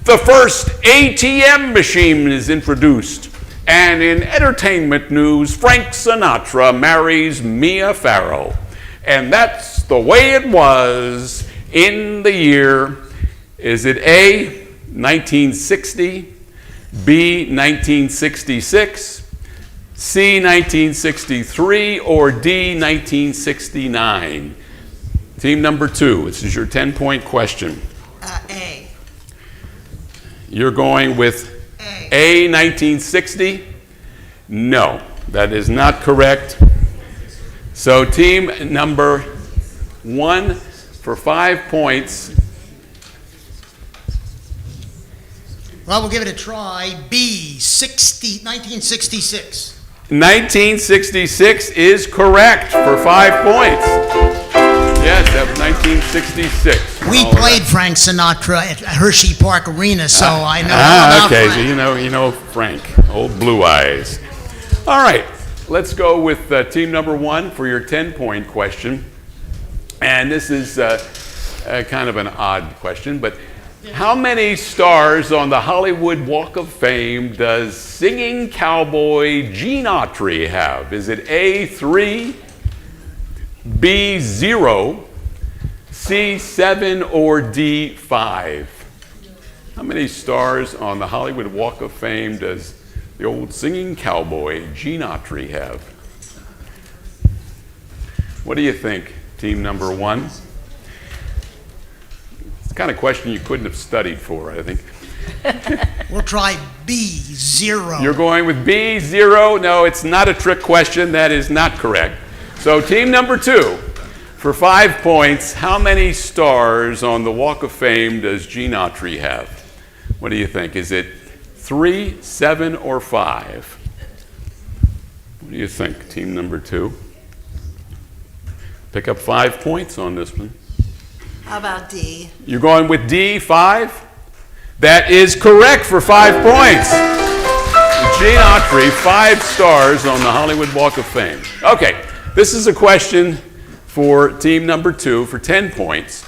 The first ATM machine is introduced. And in entertainment news, Frank Sinatra marries Mia Farrow. And that's the way it was in the year, is it A, 1960, B, 1966, C, 1963, or D, 1969? Team number 2, this is your 10-point question. A. You're going with A, 1960? No, that is not correct. So team number 1 for 5 points. Well, we'll give it a try. B, 1966. 1966 is correct for 5 points. Yes, that was 1966. We played Frank Sinatra at Hershey Park Arena, so I know all about okay, Frank. so you know Frank, old Blue Eyes. All right, let's go with team number 1 for your 10-point question. And this is kind of an odd question, but how many stars on the Hollywood Walk of Fame does singing cowboy Gene Autry have? Is it A, 3, B, 0, C, 7, or D, 5? How many stars on the Hollywood Walk of Fame does the old singing cowboy Gene Autry have? What do you think, team number 1? It's the kind of question you couldn't have studied for, I think. We'll try B, 0. You're going with B, 0. No, it's not a trick question. That is not correct. So team number 2, for 5 points, how many stars on the Walk of Fame does Gene Autry have? What do you think? Is it 3, 7, or 5? What do you think, team number 2? Pick up 5 points on this one. How about D? You're going with D, 5? That is correct for 5 points. Gene Autry, 5 stars on the Hollywood Walk of Fame. Okay, this is a question for team number 2 for 10 points.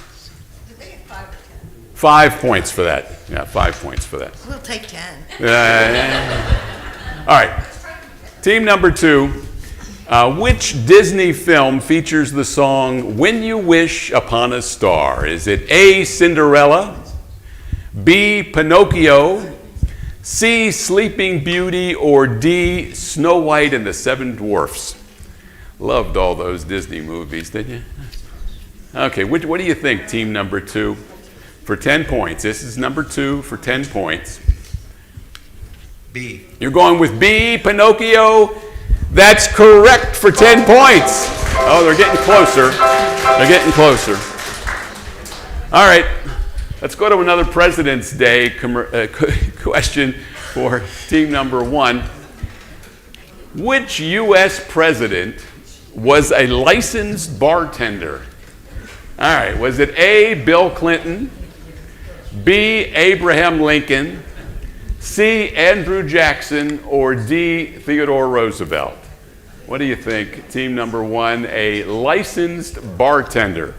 5 points for that. Yeah, 5 points for that. We'll take 10. All right. Team number 2, Which Disney film features the song When You Wish Upon a Star? Is it A, Cinderella, B, Pinocchio, C, Sleeping Beauty, or D, Snow White and the Seven Dwarfs? Loved all those Disney movies, didn't you? Okay, what do you think, team number 2? For 10 points. This is number 2 for 10 points. B. You're going with B, Pinocchio. That's correct for 10 points. Oh, they're getting closer. They're getting closer. All right, let's go to another President's Day question for team number 1. Which U.S. president was a licensed bartender? All right, was it A, Bill Clinton, B, Abraham Lincoln, C, Andrew Jackson, or D, Theodore Roosevelt? What do you think? Team number 1, a licensed bartender.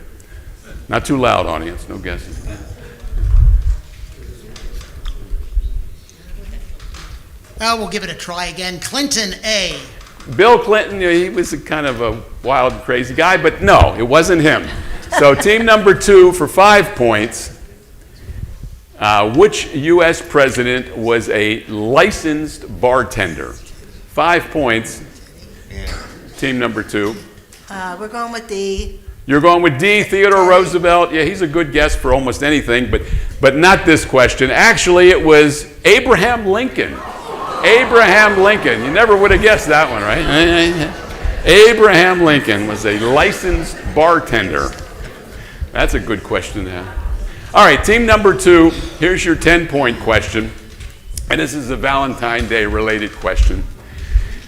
Not too loud, audience, no guessing. We'll give it a try again. Clinton, A. Bill Clinton, he was a kind of a wild, crazy guy, but no, it wasn't him. So team number 2 for 5 points. Which U.S. president was a licensed bartender? 5 points. Team number 2. We're going with D. You're going with D, Theodore Roosevelt. Yeah, he's a good guess for almost anything, but not this question. Actually, it was Abraham Lincoln. Abraham Lincoln. You never would have guessed that one, right? Abraham Lincoln was a licensed bartender. That's a good question to have. All right, team number 2, here's your 10-point question. And this is a Valentine's Day related question.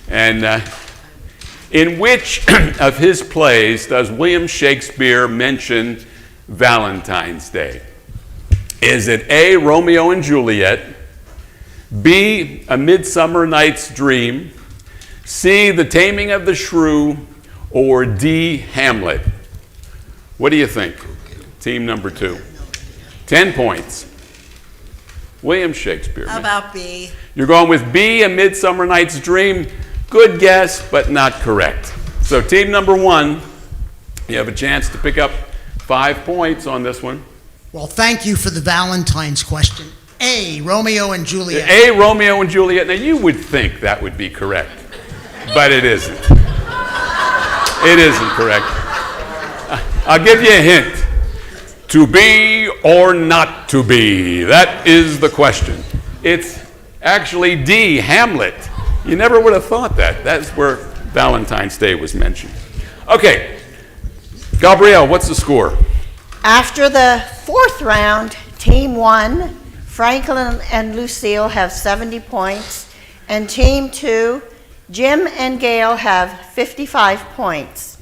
And in which of his plays does William Shakespeare mention Valentine's Day? Is it A, Romeo and Juliet, B, A Midsummer Night's Dream, C, The Taming of the Shrew, or D, Hamlet? What do you think? Team number 2. 10 points. William Shakespeare. How about B? You're going with B, A Midsummer Night's Dream. Good guess, but not correct. So team number 1, you have a chance to pick up 5 points on this one. Well, thank you for the Valentine's question. A, Romeo and Juliet. A, Romeo and Juliet. Now, you would think that would be correct, but it isn't. It isn't correct. I'll give you a hint. To be or not to be? That is the question. It's actually D, Hamlet. You never would have thought that. That's where Valentine's Day was mentioned. Okay, Gabrielle, what's the score? After the 4th round, Team 1, Franklin and Lucille have 70 points, and Team 2, Jim and Gail have 55 points.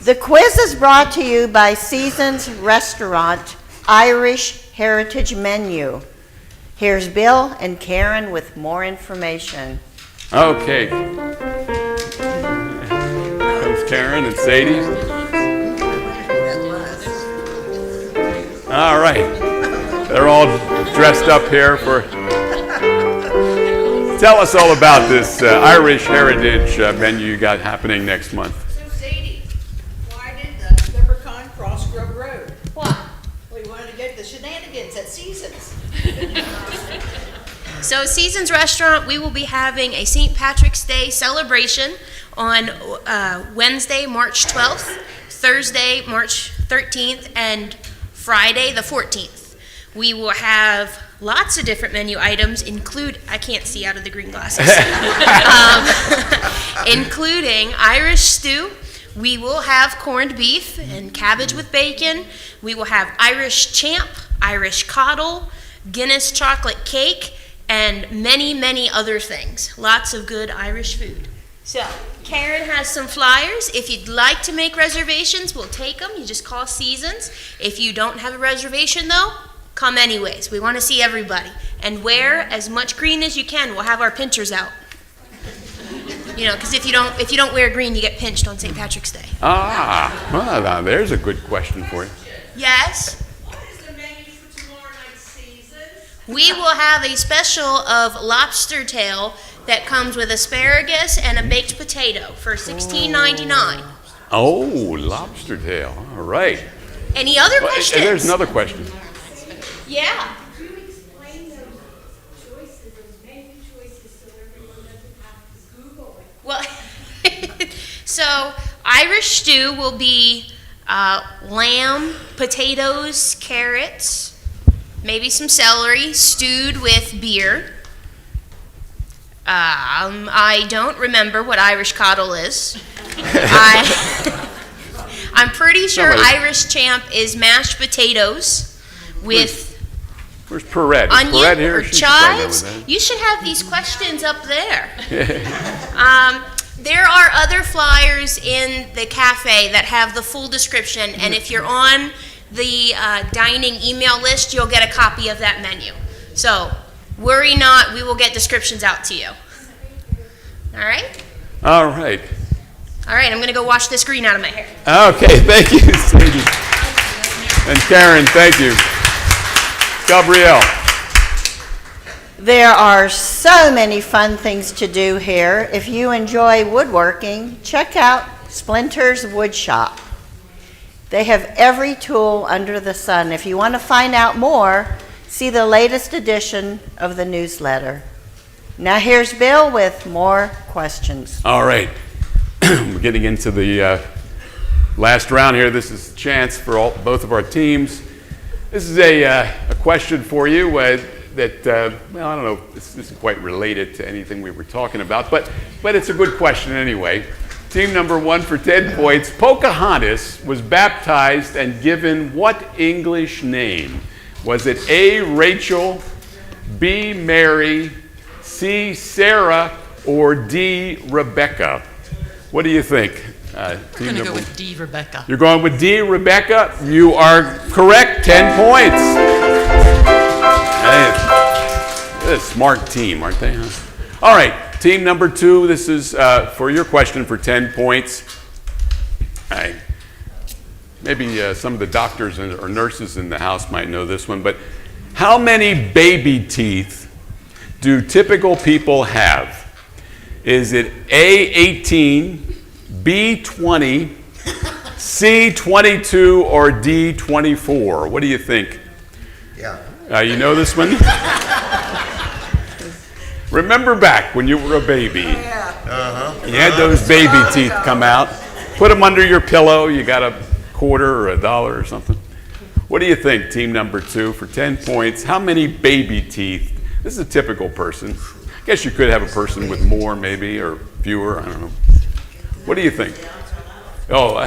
The quiz is brought to you by Seasons Restaurant Irish Heritage Menu. Here's Bill and Karen with more information. Okay. Comes Karen and Sadie. All right. They're all dressed up here for... Tell us all about this Irish Heritage menu you got happening next month. So Sadie, why did the leprechaun cross Grove Road? Why? We wanted to get the shenanigans at Seasons. So Seasons Restaurant, we will be having a St. Patrick's Day celebration on Wednesday, March 12th, Thursday, March 13th, and Friday, the 14th. We will have lots of different menu items, I can't see out of the green glasses, including Irish stew. We will have corned beef and cabbage with bacon. We will have Irish champ, Irish coddle, Guinness chocolate cake, and many, many other things. Lots of good Irish food. So, Karen has some flyers. If you'd like to make reservations, we'll take them. You just call Seasons. If you don't have a reservation, though, come anyways. We want to see everybody. And wear as much green as you can. We'll have our pinchers out. You know, because if you don't wear green, you get pinched on St. Patrick's Day. Well, now there's a good question for you. Yes? What is the menu for tomorrow night's Seasons? We will have a special of lobster tail that comes with asparagus and a baked potato for $16.99. Oh, lobster tail. All right. Any other Well, questions? there's another question. Yeah. Could you explain those choices, those menu choices, so everyone doesn't have to Google it? Well, so Irish stew will be lamb, potatoes, carrots, maybe some celery, stewed with beer. I don't remember what Irish coddle is. I'm pretty sure Somebody- Irish champ is mashed potatoes with Where's Perret? Is onion Perret here? or She should probably know chives. that. You should have these questions up there. There are other flyers in the cafe that have the full description, and if you're on the dining email list, you'll get a copy of that menu. So worry not, we will get descriptions out to you. All right? All right. All right, I'm going to go wash this green out of my hair. Okay, thank you, Sadie. And Karen, thank you. Gabrielle. There are so many fun things to do here. If you enjoy woodworking, check out Splinter's Wood Shop. They have every tool under the sun. If you want to find out more, see the latest edition of the newsletter. Now here's Bill with more questions. All right. We're getting into the last round here. This is a chance for both of our teams. This is a question for you that, well, I don't know, this isn't quite related to anything we were talking about, but it's a good question anyway. Team number 1 for 10 points. Pocahontas was baptized and given what English name? Was it A, Rachel, B, Mary, C, Sarah, or D, Rebecca? What do you think? I'm going to go with D, Rebecca. You're going with D, Rebecca. You are correct. 10 points. Hey, they're a smart team, aren't they? Huh? All right, team number 2. This is for your question for 10 points. All right. Maybe some of the doctors or nurses in the house might know this one, but how many baby teeth do typical people have? Is it A, 18, B, 20, C, 22, or D, 24? What do you think? Yeah. You know this one? Remember back when you were a baby. You had those baby teeth come out. Put them under your pillow. You got a quarter or $1 or something. What do you think, team number 2, for 10 points? How many baby teeth? This is a typical person. I guess you could have a person with more, maybe, or fewer. I don't know. What do you think? Oh,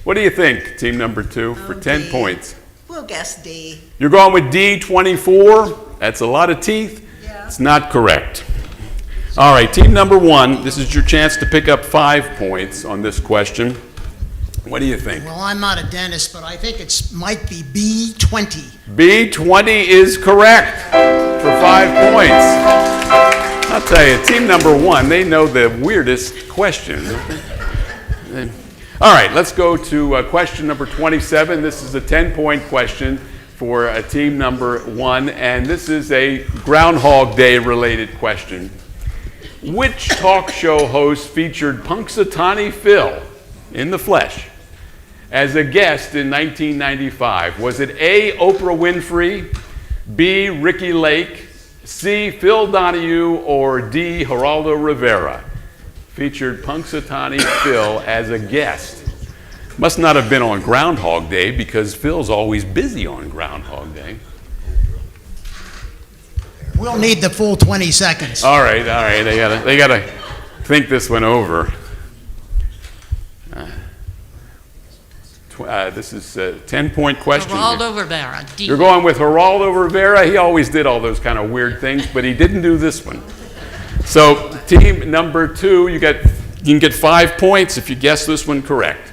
what do you think, team number 2, for 10 D. points? We'll guess D. You're going with D, 24. That's a lot of teeth. Yeah. It's not correct. All right, team number 1, this is your chance to pick up 5 points on this question. What do you think? Well, I'm not a dentist, but I think it might be B20. B20 is correct for 5 points. I'll tell you, team number 1, they know the weirdest questions. All right, let's go to question number 27. This is a 10-point question for team number 1, and this is a Groundhog Day related question. Which talk show host featured Punxsutawney Phil in the flesh as a guest in 1995? Was it A, Oprah Winfrey, B, Ricky Lake, C, Phil Donahue, or D, Geraldo Rivera? Featured Punxsutawney Phil as a guest. Must not have been on Groundhog Day because Phil's always busy on Groundhog Day. We'll need the full 20 seconds. All right. They gotta think this one over. This is a 10-point question. Geraldo Rivera. D. You're going with Geraldo Rivera. He always did all those kind of weird things, but he didn't do this one. So team number 2, you can get 5 points if you guess this one correct.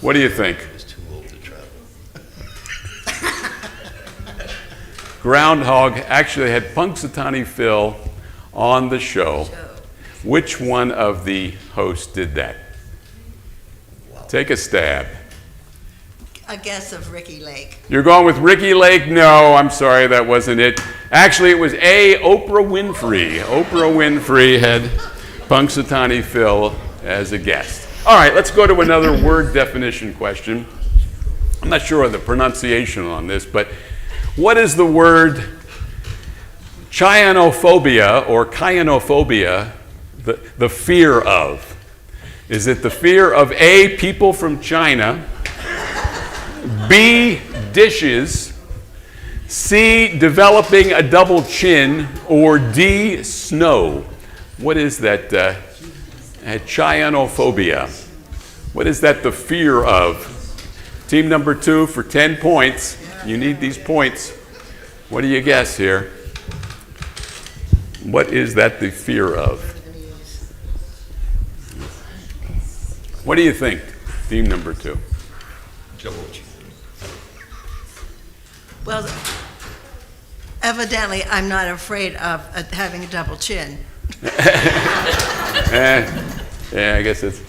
What do you think? Groundhog actually had Punxsutawney Phil on the show. Which one of the hosts did that? Take a stab. A guess of Ricky Lake. You're going with Ricky Lake? No, I'm sorry, that wasn't it. Actually, it was A, Oprah Winfrey. Oprah Winfrey had Punxsutawney Phil as a guest. All right, let's go to another word definition question. I'm not sure of the pronunciation on this, but what is the word cyanophobia or kyanophobia, the fear of? Is it the fear of A, people from China, B, dishes, C, developing a double chin, or D, snow? What is that cyanophobia? What is that the fear of? Team number 2 for 10 points. You need these points. What do you guess here? What is that the fear of? What do you think? Team number 2. Well, evidently, I'm not afraid of having a double chin. Yeah, I guess it's...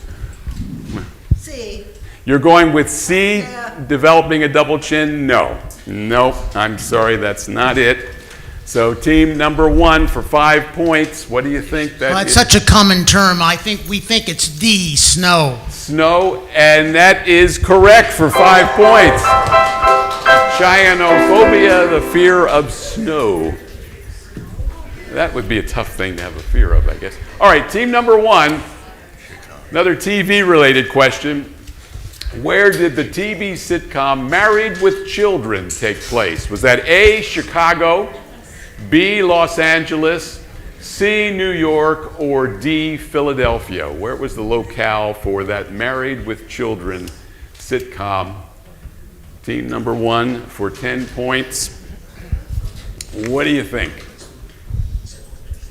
See? You're going with C, developing a double chin? No. Nope, I'm sorry, that's not it. So team number 1 for 5 points. What do you think that Well, it's is? such a common term. We think it's D, snow. Snow, and that is correct for 5 points. Cyanophobia, the fear of snow. That would be a tough thing to have a fear of, I guess. All right, team number 1, another TV-related question. Where did the TV sitcom Married with Children take place? Was that A, Chicago, B, Los Angeles, C, New York, or D, Philadelphia? Where was the locale for that Married with Children sitcom? Team number 1 for 10 points. What do you think?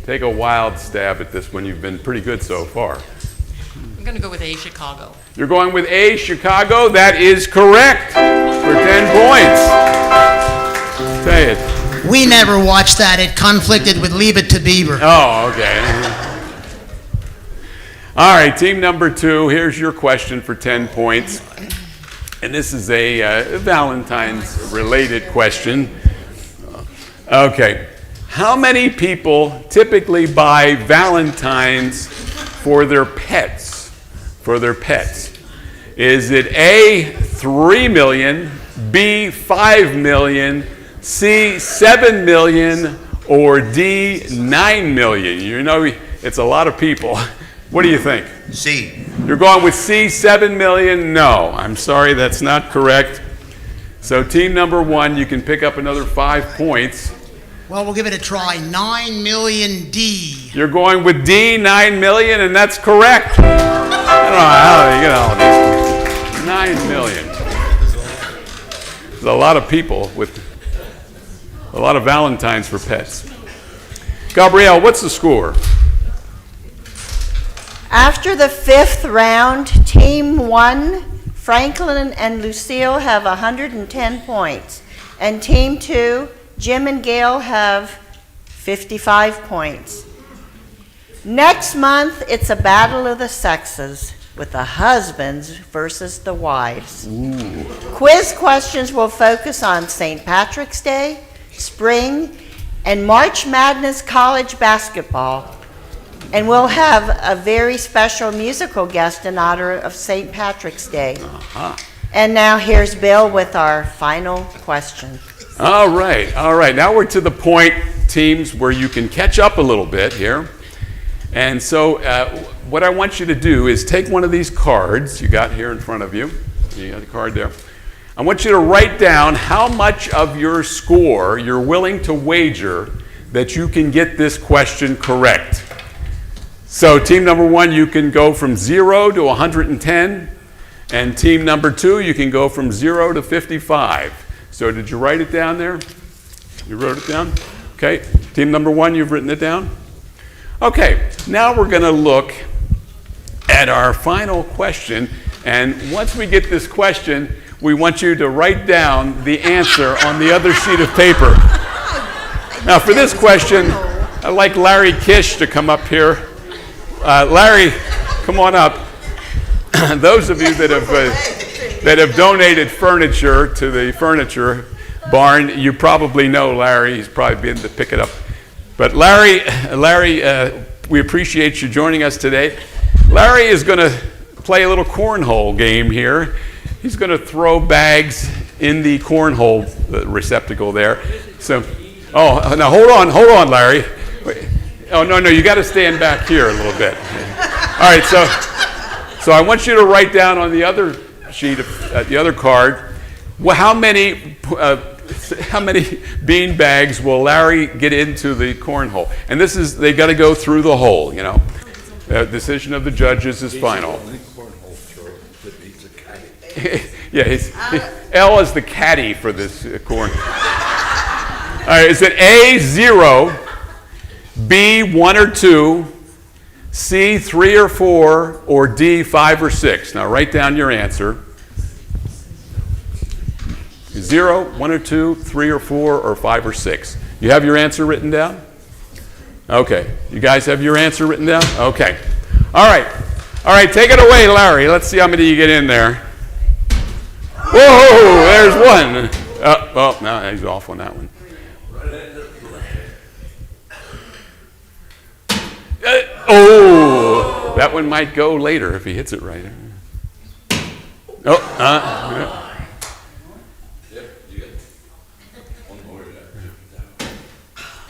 Take a wild stab at this one. You've been pretty good so far. I'm going to go with A, Chicago. You're going with A, Chicago. That is correct for 10 points. Say it. We never watched that. It conflicted with Leave It to Beaver. Oh, okay. All right, team number 2. Here's your question for 10 points. And this is a Valentine's-related question. Okay. How many people typically buy Valentines for their pets? Is it A, 3 million, B, 5 million, C, 7 million, or D, 9 million? You know, it's a lot of people. What do you think? C. You're going with C, 7 million? No, I'm sorry, that's not correct. So team number 1, you can pick up another 5 points. Well, we'll give it a try. 9 million D. You're going with D, 9 million, and that's correct. I don't know how you get all these. 9 million. There's a lot of people with a lot of Valentines for pets. Gabrielle, what's the score? After the 5th round, Team 1, Franklin and Lucille have 110 points. And Team 2, Jim and Gail have 55 points. Next month, it's a battle of the sexes with the husbands versus the wives. Ooh. Quiz questions will focus on St. Patrick's Day, spring, and March Madness college basketball. And we'll have a very special musical guest in honor of St. Patrick's Day. Uh-huh. And now here's Bill with our final question. All right. Now we're to the point, teams, where you can catch up a little bit here. And so what I want you to do is take one of these cards you got here in front of you. You got the card there. I want you to write down how much of your score you're willing to wager that you can get this question correct. So team number 1, you can go from 0 to 110. And team number 2, you can go from 0 to 55. So did you write it down there? You wrote it down? Okay. Team number 1, you've written it down? Okay. Now we're going to look at our final question. And once we get this question, we want you to write down the answer on the other sheet of paper. Now for this question, I'd like Larry Kish to come up here. Larry, come on up. Those of you that have donated furniture to the furniture barn. You probably know Larry. He's probably been to pick it up. But Larry, we appreciate you joining us today. Larry is going to play a little cornhole game here. He's going to throw bags in the cornhole receptacle there. So, now hold on, Larry. Wait. Oh, no, you got to stand back here a little bit. All right, so I want you to write down on the other sheet, the other card, how many bean bags will Larry get into the cornhole? And they got to go through the hole, you know. The decision of the judges is final. Yeah, L is the caddy for this corn. All right, is it A, 0, B, 1 or 2, C, 3 or 4, or D, 5 or 6? Now write down your answer. 0, 1 or 2, 3 or 4, or 5 or 6. You have your answer written down? Okay. You guys have your answer written down? Okay. All right, take it away, Larry. Let's see how many you get in there. Whoa, there's one. Oh, no, he's off on that one. That one might go later if he hits it right.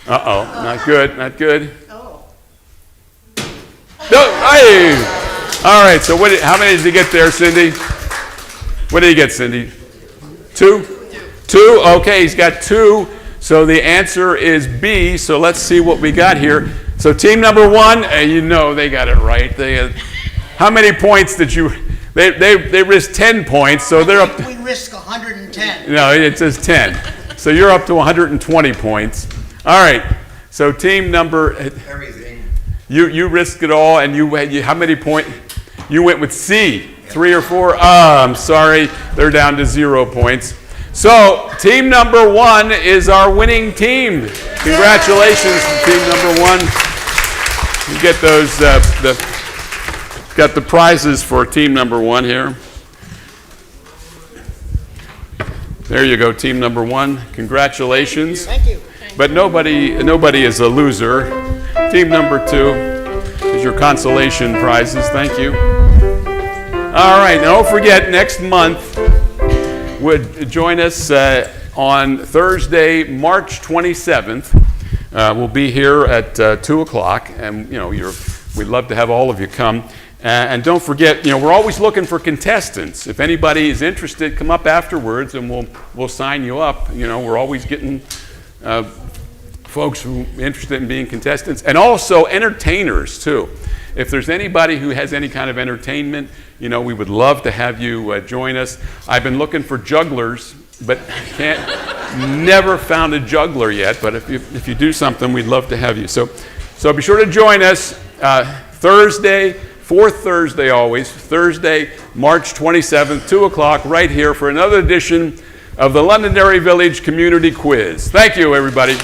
Not good. No, hey! All right, so how many did you get there, Cindy? What did he get, Cindy? 2? 2? Okay, he's got 2. So the answer is B. So let's see what we got here. So team number 1, you know they got it right. How many points did you? They risked 10 points, so they're up. We risk 110. No, it says 10. So you're up to 120 points. All right. So team number. Everything. You risked it all, and how many points? You went with C, 3 or 4. I'm sorry, they're down to 0 points. So team number 1 is our winning team. Congratulations to team number 1. You get those. Got the prizes for team number 1 here. There you go, team number 1. Congratulations. Thank you. But nobody is a loser. Team number 2 is your consolation prizes. Thank you. All right, now don't forget, next month, join us on Thursday, March 27th. We'll be here at 2 o'clock, and we'd love to have all of you come. And don't forget, we're always looking for contestants. If anybody is interested, come up afterwards, and we'll sign you up. We're always getting folks who are interested in being contestants, and also entertainers too. If there's anybody who has any kind of entertainment, we would love to have you join us. I've been looking for jugglers, but never found a juggler yet. But if you do something, we'd love to have you. So be sure to join us Thursday, fourth Thursday always, Thursday, March 27th, 2 o'clock, right here for another edition of the Londonderry Village Community Quiz. Thank you, everybody.